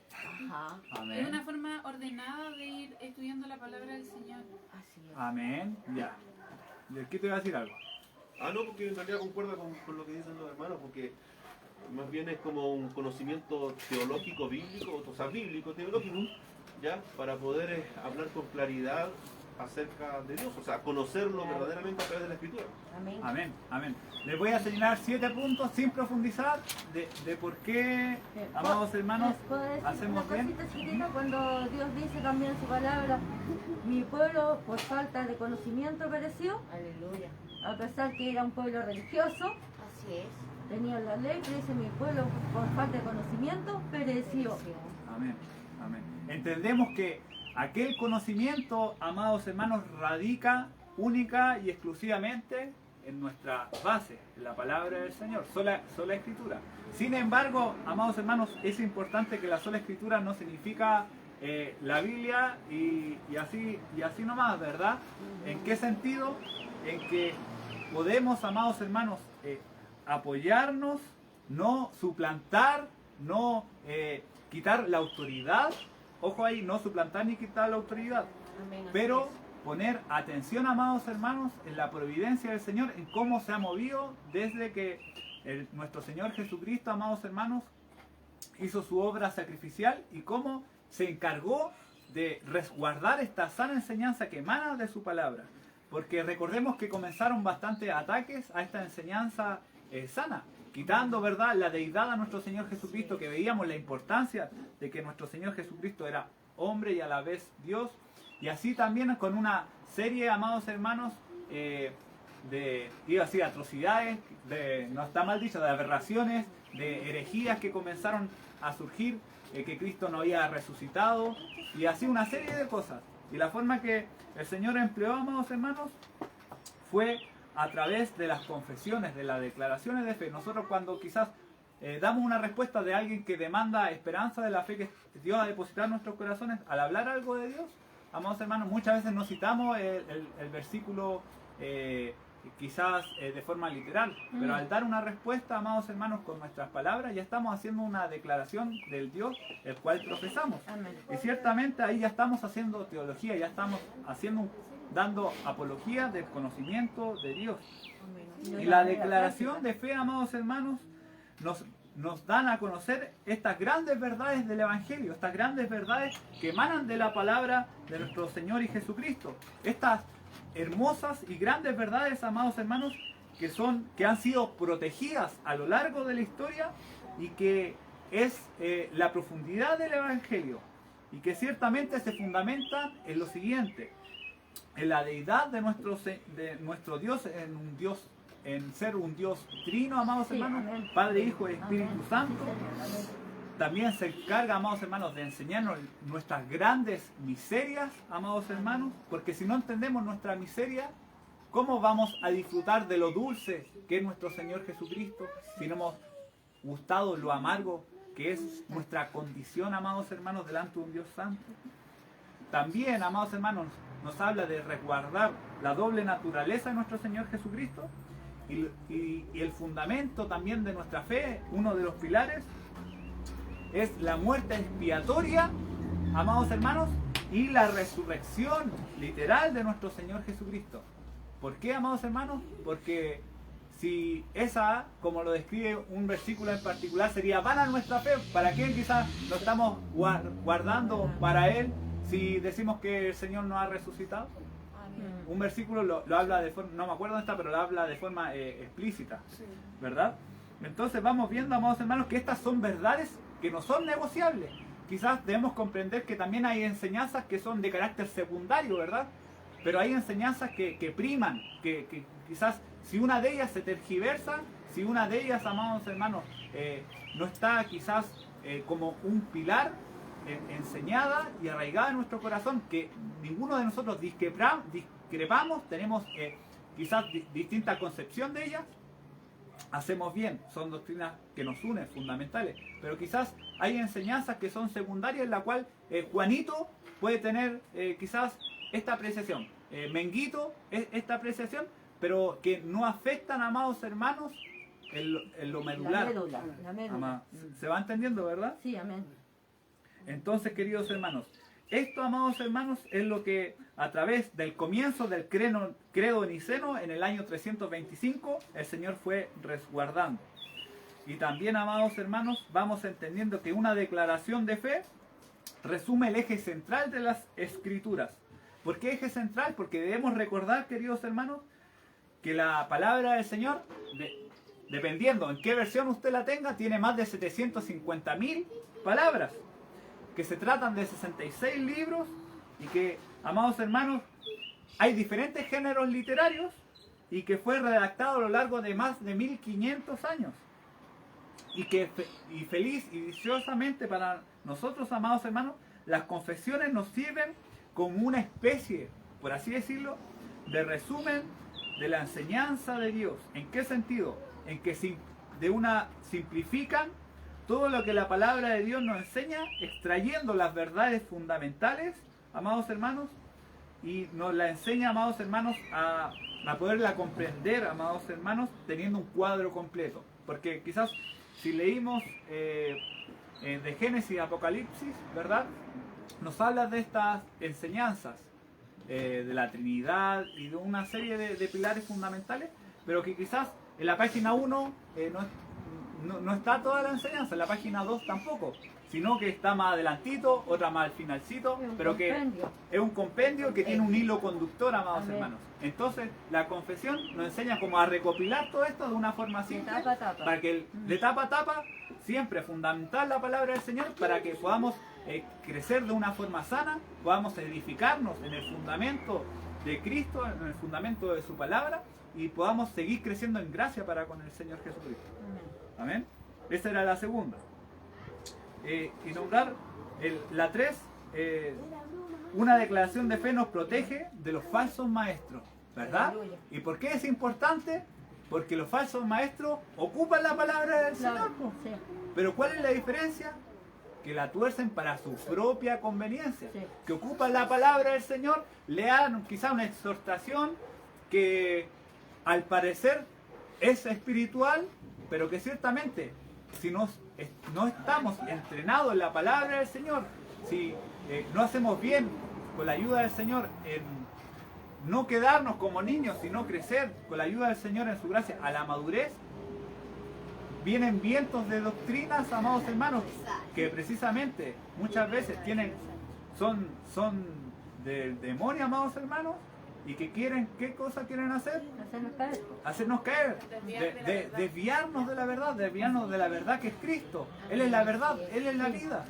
Ajá, Es Amén. una forma ordenada de ir estudiando la palabra del Señor. así es. Amén, ya. ¿Qué te iba a decir algo? No, porque en realidad concuerda con lo que dicen los hermanos, porque más bien es como un conocimiento teológico, bíblico, o sea, bíblico, teológico, ¿ya? Para poder hablar con claridad acerca de Dios, o sea, conocerlo verdaderamente a través de la Escritura. Amén. Amén, amén. Les voy a señalar 7 puntos sin profundizar de por qué, amados hermanos, ¿puedo decir hacemos una bien. cosita chiquita? Cuando Dios dice también en su palabra, mi pueblo por falta de conocimiento pereció, Aleluya. a pesar que era un pueblo religioso, Así es. tenía la ley, pero dice mi pueblo por falta de conocimiento pereció. Amén, amén. Entendemos que aquel conocimiento, amados hermanos, radica única y exclusivamente en nuestra base, en la palabra del Señor, sola Escritura. Sin embargo, amados hermanos, es importante que la sola Escritura no significa la Biblia y así nomás, ¿verdad? ¿En qué sentido? En que podemos, amados hermanos, apoyarnos, no suplantar, no quitar la autoridad. Ojo ahí, no suplantar ni quitar la autoridad, Amén. Así pero es. poner atención, amados hermanos, en la providencia del Señor, en cómo se ha movido desde que nuestro Señor Jesucristo, amados hermanos, hizo su obra sacrificial y cómo se encargó de resguardar esta sana enseñanza que emana de su palabra. Porque recordemos que comenzaron bastantes ataques a esta enseñanza sana, quitando, ¿verdad?, la deidad a nuestro Señor Jesucristo, que veíamos la importancia de que nuestro Señor Jesucristo era hombre y a la vez Dios, y así también con una serie, amados hermanos, iba a decir atrocidades, no está mal dicho, de aberraciones, de herejías que comenzaron a surgir, que Cristo no había resucitado, y así una serie de cosas. Y la forma que el Señor empleó, amados hermanos, fue a través de las confesiones, de las declaraciones de fe. Nosotros cuando quizás damos una respuesta de alguien que demanda esperanza de la fe que Dios ha depositado en nuestros corazones, al hablar algo de Dios, amados hermanos, muchas veces no citamos el versículo quizás de forma literal, pero al dar una respuesta, amados hermanos, con nuestras palabras, ya estamos haciendo una declaración del Dios el cual profesamos. Amén. Y ciertamente ahí ya estamos haciendo teología, ya estamos dando apología del conocimiento de Dios. Y la declaración de fe, amados hermanos, nos dan a conocer estas grandes verdades del Evangelio, estas grandes verdades que emanan de la palabra de nuestro Señor y Jesucristo. Estas hermosas y grandes verdades, amados hermanos, que han sido protegidas a lo largo de la historia y que es la profundidad del Evangelio y que ciertamente se fundamentan en lo siguiente: en la deidad de nuestro Dios, en ser un Dios trino, amados Sí, hermanos, amén. Padre, Hijo y Espíritu Amén. Santo, Sí, Señor, amén. también se encarga, amados hermanos, de enseñarnos nuestras grandes miserias, amados hermanos, porque si no entendemos nuestra miseria, ¿cómo vamos a disfrutar de lo dulce que es nuestro Señor Jesucristo si no hemos gustado lo amargo que es nuestra condición, amados hermanos, delante de un Dios santo? También, amados hermanos, nos habla de resguardar la doble naturaleza de nuestro Señor Jesucristo y el fundamento también de nuestra fe, uno de los pilares, es la muerte expiatoria, amados hermanos, y la resurrección literal de nuestro Señor Jesucristo. ¿Por qué, amados hermanos? Porque si esa, como lo describe un versículo en particular, sería vana nuestra fe, ¿para qué quizás lo estamos guardando para Él si decimos que el Señor no ha resucitado? Un versículo lo habla de forma, no me acuerdo dónde está, pero lo habla de forma explícita, ¿verdad? Entonces vamos viendo, amados hermanos, que estas son verdades que no son negociables. Quizás debemos comprender que también hay enseñanzas que son de carácter secundario, ¿verdad? Pero hay enseñanzas que priman, que quizás si una de ellas se tergiversa, si una de ellas, amados hermanos, no está quizás como un pilar enseñada y arraigada en nuestro corazón, que ninguno de nosotros discrepamos, tenemos quizás distinta concepción de ellas, hacemos bien, son doctrinas que nos unen, fundamentales, pero quizás hay enseñanzas que son secundarias en la cual Juanito puede tener quizás esta apreciación, Menguito esta apreciación, pero que no afectan, amados hermanos, en lo medular. La médula. ¿Se va entendiendo, verdad? Sí, amén. Entonces, queridos hermanos, esto, amados hermanos, es lo que a través del comienzo del credo niceno en el año 325 el Señor fue resguardando. Y también, amados hermanos, vamos entendiendo que una declaración de fe resume el eje central de las Escrituras. ¿Por qué eje central? Porque debemos recordar, queridos hermanos, que la palabra del Señor, dependiendo en qué versión usted la tenga, tiene más de 750.000 palabras, que se tratan de 66 libros y que, amados hermanos, hay diferentes géneros literarios y que fue redactado a lo largo de más de 1500 años. Y feliz y dichosamente para nosotros, amados hermanos, las confesiones nos sirven como una especie, por así decirlo, de resumen de la enseñanza de Dios. ¿En qué sentido? En que simplifican todo lo que la palabra de Dios nos enseña, extrayendo las verdades fundamentales, amados hermanos, y nos la enseña, amados hermanos, a poderla comprender, amados hermanos, teniendo un cuadro completo. Porque quizás si leímos de Génesis a Apocalipsis, ¿verdad?, nos habla de estas enseñanzas de la Trinidad y de una serie de pilares fundamentales, pero que quizás en la página 1 no está toda la enseñanza, en la página 2 tampoco, sino que está más adelantito, otra más al finalcito, pero que es un compendio que tiene un hilo conductor, amados hermanos. Entonces la confesión nos enseña como a recopilar todo esto de una forma simple, para que de tapa a tapa siempre fundamental la palabra del Señor, para que podamos crecer de una forma sana, podamos edificarnos en el fundamento de Cristo, en el fundamento de su palabra, y podamos seguir creciendo en gracia para con el Señor Jesucristo. Amén. Esa era la segunda. Y nombrar la 3, una declaración de fe nos protege de los falsos maestros, ¿verdad? ¿Y por qué es importante? Porque los falsos maestros ocupan la palabra del Señor. Pero ¿cuál es la diferencia? Que la tuercen para su propia conveniencia, que ocupan la palabra del Señor, le dan quizá una exhortación que al parecer es espiritual, pero que ciertamente si no estamos entrenados en la palabra del Señor, si no hacemos bien con la ayuda del Señor en no quedarnos como niños, sino crecer con la ayuda del Señor en su gracia a la madurez, vienen vientos de doctrinas, amados hermanos, que precisamente muchas veces son del demonio, amados hermanos, y que quieren, ¿qué cosa quieren hacer? Hacernos caer, desviarnos de la verdad que es Cristo. Él es la verdad, Él es la vida.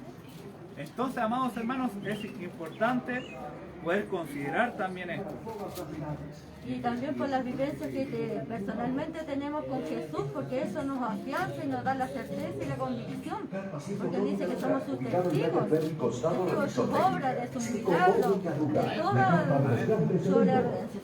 Entonces, amados hermanos, es importante poder considerar también esto. Y también por las vivencias que personalmente tenemos con Jesús, porque eso nos afianza y nos da la certeza y la convicción. Porque dice que somos sus testigos de sus obras, de sus milagros, de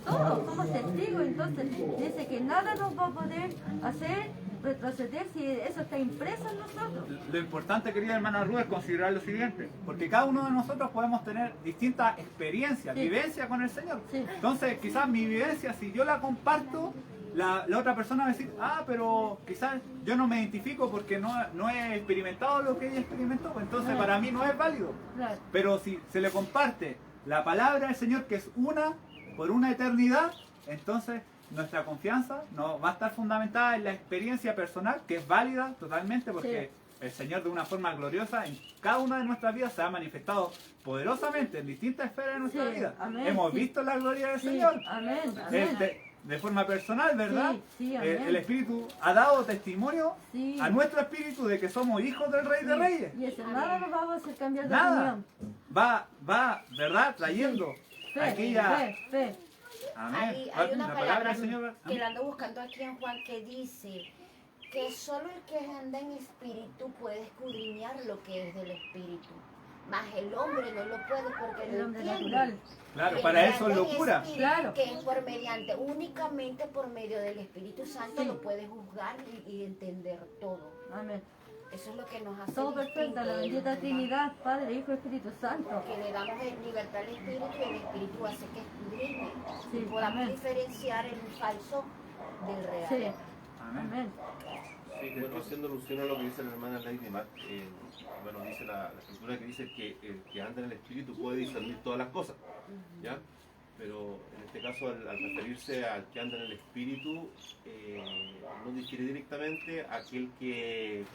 todo, somos testigos. Entonces dice que nada nos va a poder hacer retroceder si eso está impreso en nosotros. Lo importante, querida hermana Ruth, es considerar lo siguiente, porque cada uno de nosotros podemos tener distintas experiencias, Sí. vivencias con el Señor. Sí. Entonces, quizás mi vivencia, si yo la comparto, la otra persona va a decir, pero quizás yo no me identifico porque no he experimentado lo que ella experimentó, pues entonces Claro. para mí no es válido. Claro. Pero si se le comparte la palabra del Señor, que es una, por una eternidad, entonces nuestra confianza no va a estar fundamentada en la experiencia personal, que es válida totalmente, porque el Señor de una forma gloriosa en cada una de nuestras vidas se ha manifestado poderosamente en distintas esferas de nuestra Sí, vida. amén, Hemos sí. visto la gloria del Sí, Señor. amén, amén. De forma personal, ¿verdad? Sí, sí, amén. El Espíritu ha dado testimonio Sí. a nuestro espíritu de que somos hijos del Rey de Reyes. Y eso nada nos va a hacer cambiar de Nada. opinión. Va, ¿verdad? Trayendo Fe, aquella... fe. Amén. Hay una La palabra del Señor. que la ando buscando aquí en Juan que dice que solo el que anda en espíritu puede escudriñar lo que es del espíritu. Mas el hombre no lo puede porque El no hombre entiende. natural. Claro, El para que eso anda es en locura. espíritu, Claro. que es únicamente por medio del Espíritu Santo Sí. lo puede juzgar y entender todo. Amén. Eso es lo que nos hace Todo perfecto, distintos la de los bendita demás. Trinidad, Padre, Hijo y Espíritu Santo. Que le damos libertad al Espíritu y el Espíritu hace que escudriñe Sí, y podamos amén. diferenciar el falso del real. Sí, Amén. amén. Sí, bueno, haciendo alusión a lo que dice la hermana Lady Mac, bueno, dice la escritura que dice que el que anda en el espíritu puede discernir todas las cosas, ¿ya? Pero en este caso, al referirse al que anda en el espíritu, no difiere directamente a aquel que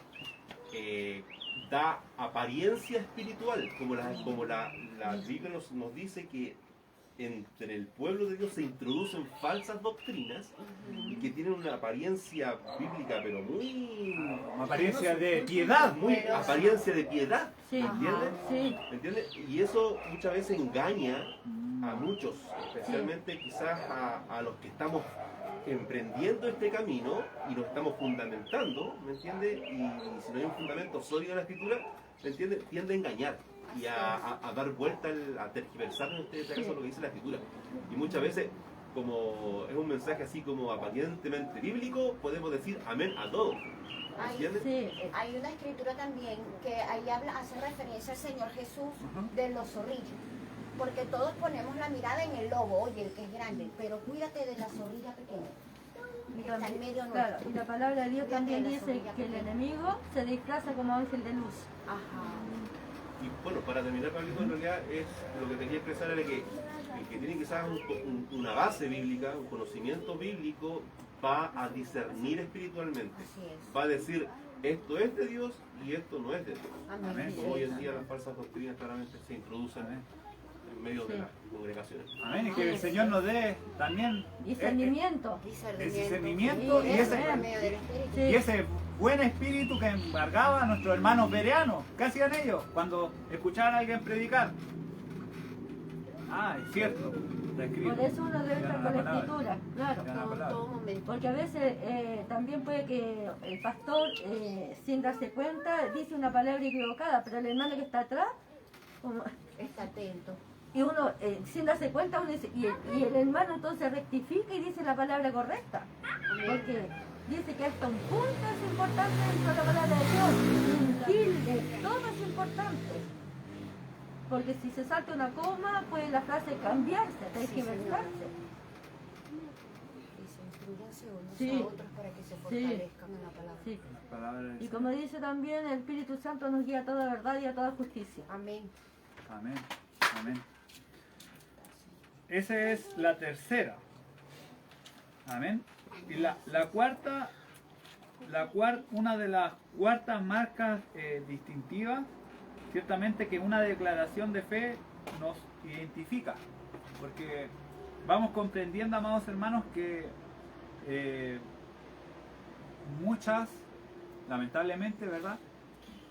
da apariencia espiritual, como la Biblia nos dice que entre el pueblo de Dios se introducen falsas doctrinas y que tienen una apariencia bíblica, pero muy... Una apariencia de piedad. muy apariencia de piedad, Sí, ¿me entiendes? sí, ¿Me entiendes? Y eso muchas veces engaña a muchos, especialmente quizás a los que estamos emprendiendo este camino y nos estamos fundamentando, ¿me entiendes? Y si no hay un fundamento sólido en la escritura, ¿me entiendes? Tiende a engañar y a dar vuelta, a tergiversar en este caso lo que dice la escritura. Y muchas veces, como es un mensaje así como aparentemente bíblico, podemos decir amén a todo. ¿Me entiendes? sí. Hay una escritura también que ahí hace referencia al Señor Jesús de los zorrillos. Porque todos ponemos la mirada en el lobo, oye, el que es grande, pero cuídate de la zorrilla pequeña. Y Está en también- medio claro, nuestro. y la palabra de Dios Fíjate también la dice sombrilla que el pequeña. enemigo se disfraza como ángel de luz. Ajá. Y bueno, para terminar, Pablito, en realidad es lo que quería expresar era que el que tiene quizás una base bíblica, un conocimiento bíblico, va a discernir espiritualmente. Así es. Va a decir, esto es de Dios y esto no es de Dios. Amén. Amén. Como hoy en día las falsas doctrinas claramente se introducen en medio de Sí. las congregaciones. Amén. Y que el Señor nos dé también Discernimiento. discernimiento Sí, y ese, por medio del Espíritu. Sí. y ese buen espíritu que embargaba a nuestros hermanos bereanos. ¿Qué hacían ellos cuando escuchaban a alguien predicar? Es cierto. Está escrito. Por eso uno debe estar Era con la palabra. escritura, claro. Era la Todo, palabra. todo momento. Porque a veces también puede que el pastor, sin darse cuenta, dice una palabra equivocada, pero el hermano que está atrás, como- Está atento. y uno, sin darse cuenta, uno dice, y el hermano entonces rectifica y dice la palabra correcta. Porque dice que hasta un punto es importante dentro de la palabra de Dios. Un tilde, todo es importante. Porque si se salta una coma, puede la frase cambiarse, tergiversarse. Dice, instruyanse unos Sí. a otros para que se fortalezcan en la palabra. Sí. Palabra del Y Señor. como dice también, el Espíritu Santo nos guía a toda verdad y a toda justicia. Amén. Amén. Amén. Esa es la tercera. Amén. Y la cuarta, una de las cuartas marcas distintivas, ciertamente que una declaración de fe nos identifica. Porque vamos comprendiendo, amados hermanos, que muchas, lamentablemente, ¿verdad?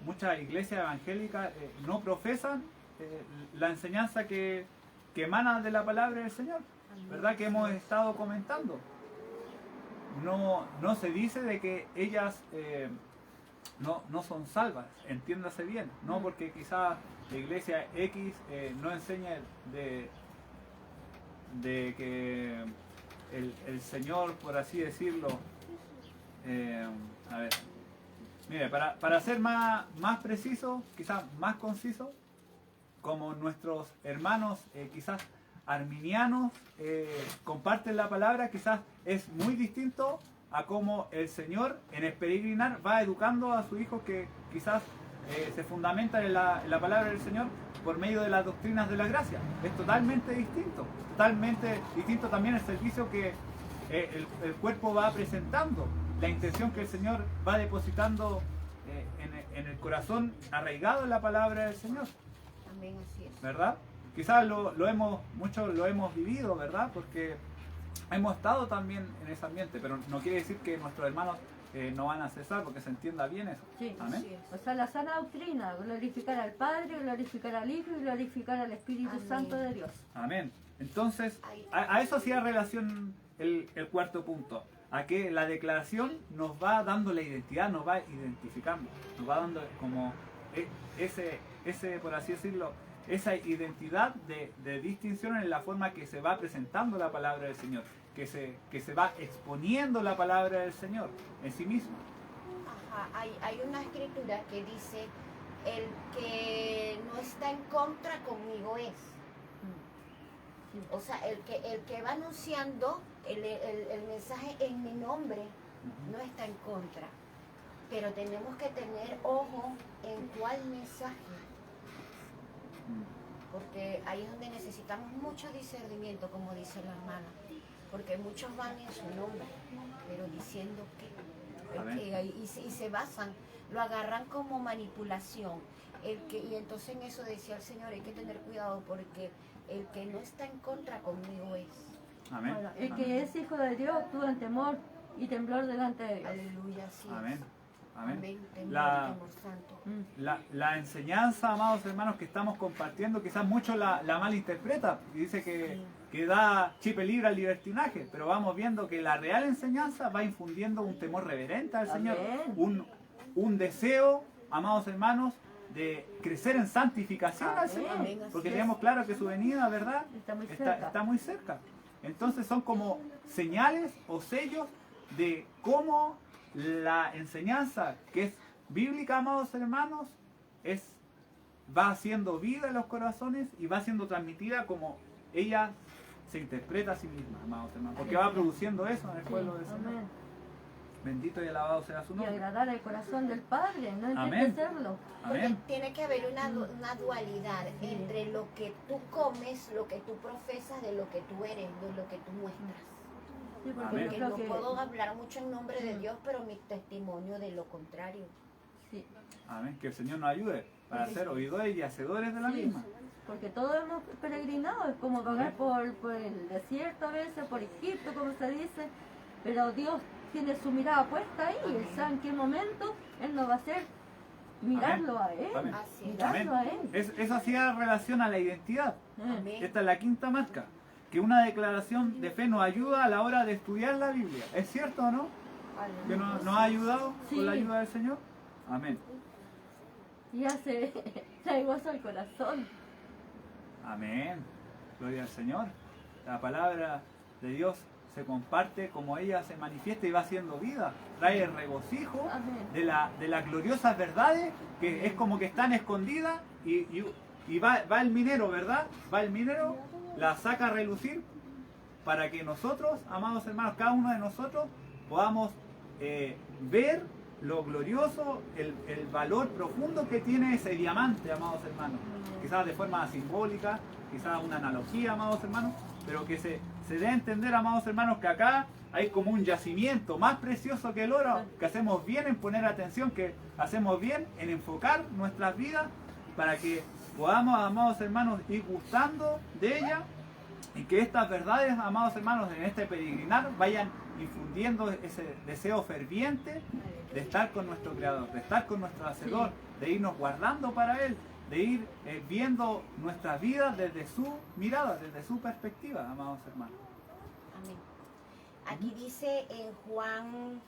Muchas iglesias evangélicas no profesan la enseñanza que emana de la palabra del Señor. ¿verdad? Que hemos estado comentando. No se dice de que ellas no son salvas, entiéndase bien, no porque quizás la iglesia X no enseña de que el Señor, por así decirlo, a ver, mire, para ser más preciso, quizás más conciso, como nuestros hermanos quizás arminianos comparten la palabra, quizás es muy distinto a cómo el Señor en el peregrinar va educando a sus hijos que quizás se fundamentan en la palabra del Señor por medio de las doctrinas de la gracia. Es totalmente distinto también el servicio que el cuerpo va presentando, la intención que el Señor va depositando en el corazón arraigado en la palabra del Señor. Amén, así es. ¿Verdad? Quizás muchos lo hemos vivido, ¿verdad? Porque hemos estado también en ese ambiente, pero no quiere decir que nuestros hermanos no van a cesar, porque se entienda bien eso. Sí. Amén. Así es. O sea, la sana doctrina, glorificar al Padre, glorificar al Hijo y glorificar al Espíritu Amén. Santo de Dios. Amén. Entonces, a eso hacía relación el cuarto punto, a que la declaración nos va dando la identidad, nos va identificando, nos va dando como ese por así decirlo, esa identidad de distinción en la forma que se va presentando la palabra del Señor, que se va exponiendo la palabra del Señor en sí misma. Ajá, hay una escritura que dice, el que no está en contra conmigo es. O sea, el que va anunciando el mensaje en mi nombre no está en contra. Pero tenemos que tener ojo en cuál mensaje. Porque ahí es donde necesitamos mucho discernimiento, como dice la hermana. Porque muchos van en su nombre, pero diciendo que y se basan, lo agarran como manipulación. Y entonces en eso decía el Señor, hay que tener cuidado porque el que no está en contra conmigo es. Amén. Bueno, el Amén. que es hijo de Dios actúa en temor y temblor delante de Dios. Aleluya, sí. Amén. Amén. Amén. Temor, temor santo. La enseñanza, amados hermanos, que estamos compartiendo, quizás muchos la malinterpreta y dice que da chipe libre al libertinaje, pero vamos viendo que la real enseñanza va infundiendo un temor reverente al Señor, un deseo, amados hermanos, de crecer en santificación al Señor, Amén, porque así tenemos claro que su venida, ¿verdad? Está muy cerca. Entonces son como señales o sellos de cómo la enseñanza que es bíblica, amados hermanos, va haciendo vida en los corazones y va siendo transmitida como ella se interpreta a sí misma, amados hermanos, porque va produciendo eso en el pueblo del Señor. Amén. Bendito y alabado sea su Y nombre. agradar al corazón del Padre, no Amén. entristecerlo. Porque Amén. tiene que haber una dualidad entre lo que tú comes, lo que tú profesas, de lo que tú eres, de lo que tú muestras. Sí, porque Amén. yo Porque creo no que puedo hablar mucho en nombre de Dios, pero mi testimonio de lo contrario. sí, Amén. Que el Señor nos ayude para ser oidores y hacedores de la sí, misma. porque todos hemos peregrinado, es como vagar por el desierto a veces, por Egipto, como se dice, pero Dios tiene su mirada puesta ahí, Él sabe en qué momento Él nos va a hacer mirarlo a Él, Amén. Así es. mirarlo a Él. Eso hacía relación a la identidad. Amén. Esta es la quinta marca. Que una declaración de fe nos ayuda a la hora de estudiar la Biblia. ¿Es cierto o no? ¿Que nos ha ayudado Sí. con la ayuda del Señor? Amén. Y hace trae gozo al corazón. Amén. Gloria al Señor. La palabra de Dios se comparte como ella se manifiesta y va haciendo vida. Trae el regocijo Amén. de las gloriosas verdades que es como que están escondidas y va el minero, ¿verdad? Va el minero, la saca a relucir para que nosotros, amados hermanos, cada uno de nosotros podamos ver lo glorioso, el valor profundo que tiene ese diamante, amados hermanos. Quizás de forma simbólica, quizás una analogía, amados hermanos, pero que se dé a entender, amados hermanos, que acá hay como un yacimiento más precioso que el oro, que hacemos bien en poner atención, que hacemos bien en enfocar nuestras vidas para que podamos, amados hermanos, ir gustando de ella y que estas verdades, amados hermanos, en este peregrinar vayan infundiendo ese deseo ferviente de estar con nuestro Creador, de estar con nuestro Hacedor, de irnos guardando para Él, de ir viendo nuestra vida desde su mirada, desde su perspectiva, amados hermanos. Amén. Aquí dice en Juan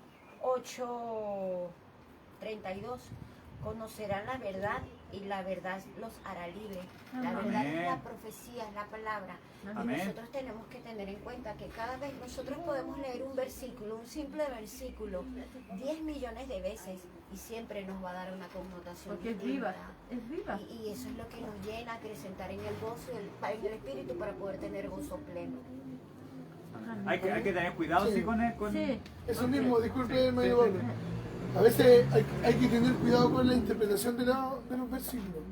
8:32, conocerán la verdad y la verdad los hará libres. La Amén. verdad es la profecía, es la palabra. Amén. Y nosotros tenemos que tener en cuenta que cada vez nosotros podemos leer un versículo, un simple versículo, 10 millones de veces y siempre nos va a dar una connotación Porque es viva, distinta. es viva. Y eso es lo que nos llena a acrecentar en el gozo, en el espíritu para poder tener gozo pleno. Hay que tener cuidado Sí. sí, con Sí. Eso mismo, disculpe, Sí, hermano sí, Pablo. A veces hay que tener cuidado con la interpretación de los versículos.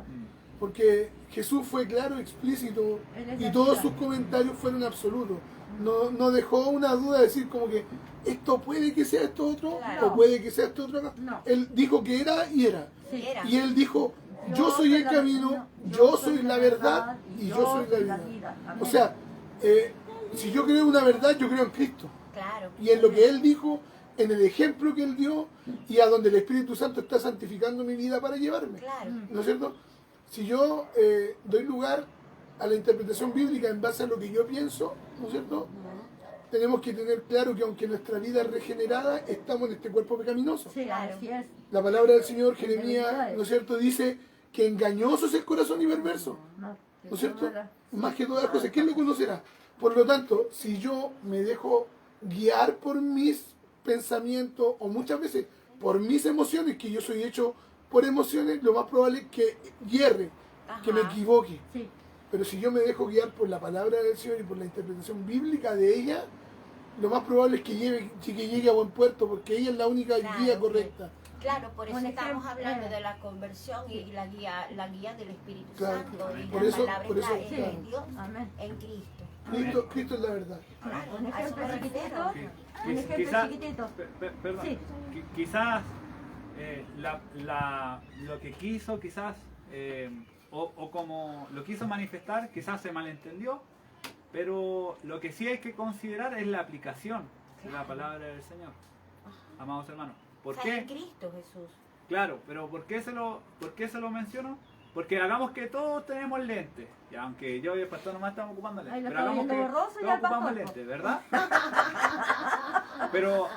Porque Jesús fue claro, explícito, Él es y la todos vida. sus comentarios fueron absolutos. No dejó una duda de decir como que esto puede que sea esto otro, Claro. o puede que sea esto otro acá. No. Él dijo que era y era. Sí. Era. Y él dijo, yo soy el camino, yo soy la verdad y yo soy la vida. Amén. O sea, si yo creo una verdad, yo creo en Cristo. Claro. Y en lo que Él dijo, en el ejemplo que Él dio, y a donde el Espíritu Santo está santificando mi vida para llevarme. Claro. ¿No es cierto? Si yo doy lugar a la interpretación bíblica en base a lo que yo pienso, ¿no es cierto? Tenemos que tener claro que aunque nuestra vida es regenerada, estamos en este cuerpo pecaminoso. Sí, así es. La palabra del Señor, Jeremías, ¿no es cierto?, dice que engañoso es el corazón y perverso. No ¿No es cierto? Más que todas las cosas, ¿quién lo conocerá? Por lo tanto, si yo me dejo guiar por mis pensamientos, o muchas veces por mis emociones, que yo soy hecho por emociones, lo más probable es que hierre, que me Ajá. equivoque. Sí. Pero si yo me dejo guiar por la palabra del Señor y por la interpretación bíblica de ella, lo más probable es que llegue a buen puerto, porque ella es la única Claro, guía sí. correcta. Claro, por eso Un estamos ejemplo, hablando de la conversión y la guía del Espíritu Claro. Santo. Y Por la eso- palabra por es eso- la- es claro. en Dios, Amén. en Cristo. Cristo es la verdad. Claro, Un a eso ejemplo me chiquitito. refiero. Un ejemplo Quizás, chiquitito. perdón, Sí. quizás lo que quiso, quizás, o como lo quiso manifestar, quizás se malentendió, pero lo que sí hay que considerar es la aplicación de la palabra del Señor, amados hermanos. ¿Por Está en qué? Cristo Jesús. Claro, pero ¿por qué se lo menciono? Porque hagamos que todos tenemos lentes, y aunque yo y el pastor nomás estamos ocupando lentes, Ahí lo pero está hagamos que viendo borroso todos ya el ocupamos pastor. lentes, ¿verdad? Pero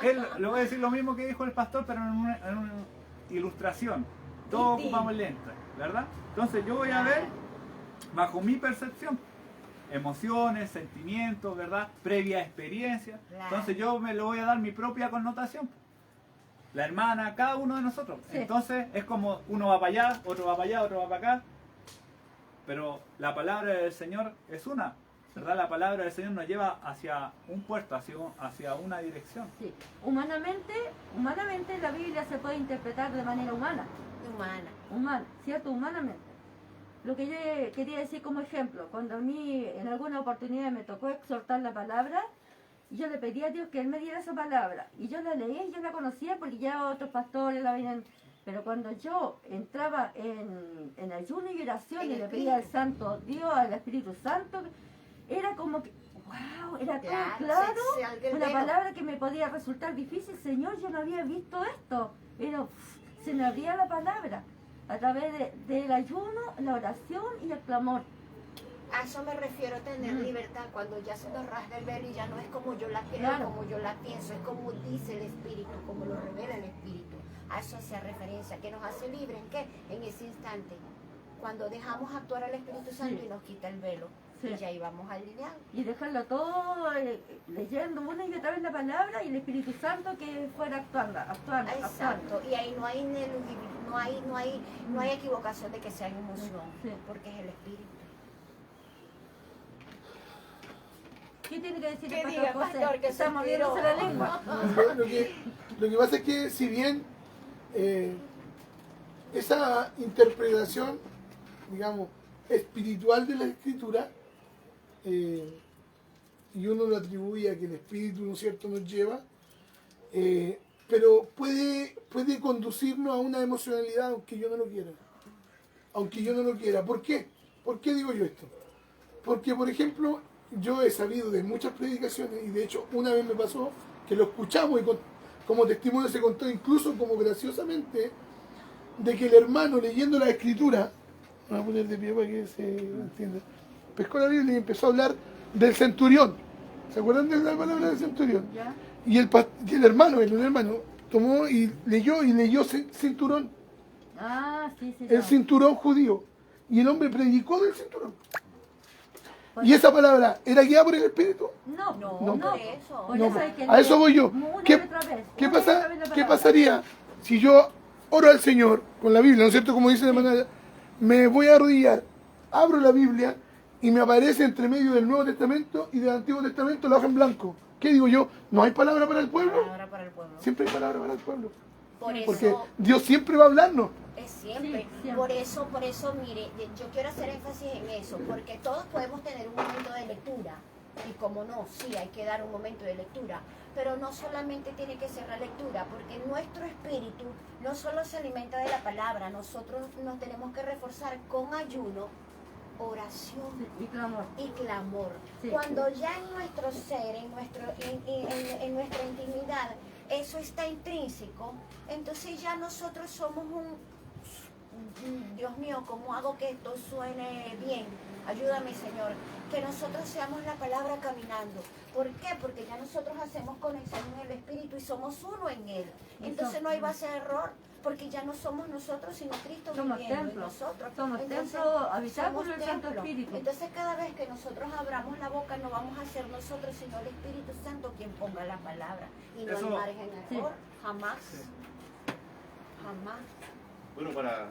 él, le voy a decir lo mismo que dijo el pastor, pero en una ilustración. Todos Sí, sí. ocupamos lentes, ¿verdad? Entonces yo voy a ver bajo mi percepción, emociones, sentimientos, ¿verdad? Previa experiencia. Claro. Entonces yo me lo voy a dar mi propia connotación. La hermana, cada uno de nosotros. Sí. Entonces es como uno va para allá, otro va para allá, otro va para acá. Pero la palabra del Señor es una, ¿verdad? La palabra del Señor nos lleva hacia un puerto, hacia una dirección. Sí. Humanamente la Biblia se puede interpretar de manera humana, ¿cierto? Humanamente. Lo que yo quería decir como ejemplo, cuando a mí en alguna oportunidad me tocó exhortar la palabra, yo le pedí a Dios que Él me diera esa palabra. Y yo la leía y yo la conocía porque ya otros pastores la veían. Pero cuando yo entraba en ayuno y oración y le pedía al Santo Dios, al Espíritu Santo, era como que, wow, era todo claro. Una palabra que me podía resultar difícil. Señor, yo no había visto esto. Pero se me abría la palabra a través del ayuno, la oración y el clamor. A eso me refiero, tener libertad, cuando ya se nos rasga el velo y ya no es como yo la creo, Claro. como yo la pienso, es como dice el Espíritu, como lo revela el Espíritu. A eso hace referencia, que nos hace libre, ¿en qué? En ese instante, cuando dejamos actuar al Espíritu Santo Sí. y nos quita el velo, Sí. y ya íbamos alineados. Y dejarlo todo leyendo una y otra vez la palabra y el Espíritu Santo que fuera actuando. Exacto, y ahí no hay ineludible, no hay equivocación de que sea emoción, Sí. porque es el Espíritu. ¿Qué tiene que decir ¿Qué el diga, pastor José? pastor, que Está se moviéndose inspiró? la lengua. Lo que pasa es que si bien esa interpretación, digamos, espiritual de la Escritura, y uno lo atribuye a que el Espíritu, ¿no es cierto?, nos lleva, pero puede conducirnos a una emocionalidad aunque yo no lo quiera. Aunque yo no lo quiera. ¿Por qué? ¿Por qué digo yo esto? Porque, por ejemplo, yo he sabido de muchas predicaciones, y de hecho una vez me pasó que lo escuchamos y como testimonio se contó incluso como graciosamente, de que el hermano leyendo la escritura, voy a poner de pie para que se entienda, pescó la Biblia y empezó a hablar del centurión. ¿Se acuerdan de la palabra del centurión? ¿Ya? Y el hermano, tomó y leyó cinturón, Ah, sí, sí. el no. cinturón judío. Y el hombre predicó del cinturón. Pues- ¿Y esa palabra era guiada por el Espíritu? No, No, No. por eso. Por No, eso hay que a eso voy yo. leer una ¿Qué, y otra vez, qué una y pasa, otra vez la ¿Qué palabra. pasaría si yo oro al Señor con la Biblia, ¿no es cierto? Como dice de manera, me voy a arrodillar, abro la Biblia y me aparece entre medio del Nuevo Testamento y del Antiguo Testamento la hoja en blanco. ¿Qué digo yo? ¿No hay palabra para el pueblo? Palabra para el pueblo. Siempre hay palabra para el pueblo. Por Porque eso Dios siempre va a hablarnos. es siempre. Sí, siempre. Por eso, mire, yo quiero hacer énfasis en eso, porque todos podemos tener un momento de lectura. Y como no, sí, hay que dar un momento de lectura. Pero no solamente tiene que ser la lectura, porque nuestro espíritu no solo se alimenta de la palabra, nosotros nos tenemos que reforzar con ayuno, oración Y clamor. y clamor. Sí. Cuando ya en nuestro ser, en nuestra intimidad, eso está intrínseco, entonces ya nosotros somos Dios mío, ¿cómo hago que esto suene bien? Ayúdame, Señor. Que nosotros seamos la palabra caminando. ¿Por qué? Porque ya nosotros hacemos conexión en el Espíritu y somos uno en Él. Entonces no hay base de error, porque ya no somos nosotros, sino Cristo Somos viviendo en templo. nosotros. Somos Entonces, templo habitado por somos el Santo templo. Espíritu. Entonces cada vez que nosotros abramos la boca no vamos a ser nosotros, sino el Espíritu Santo quien ponga la palabra. Y no Eso- hay margen de Sí. error, jamás. Sí. Jamás. Bueno, para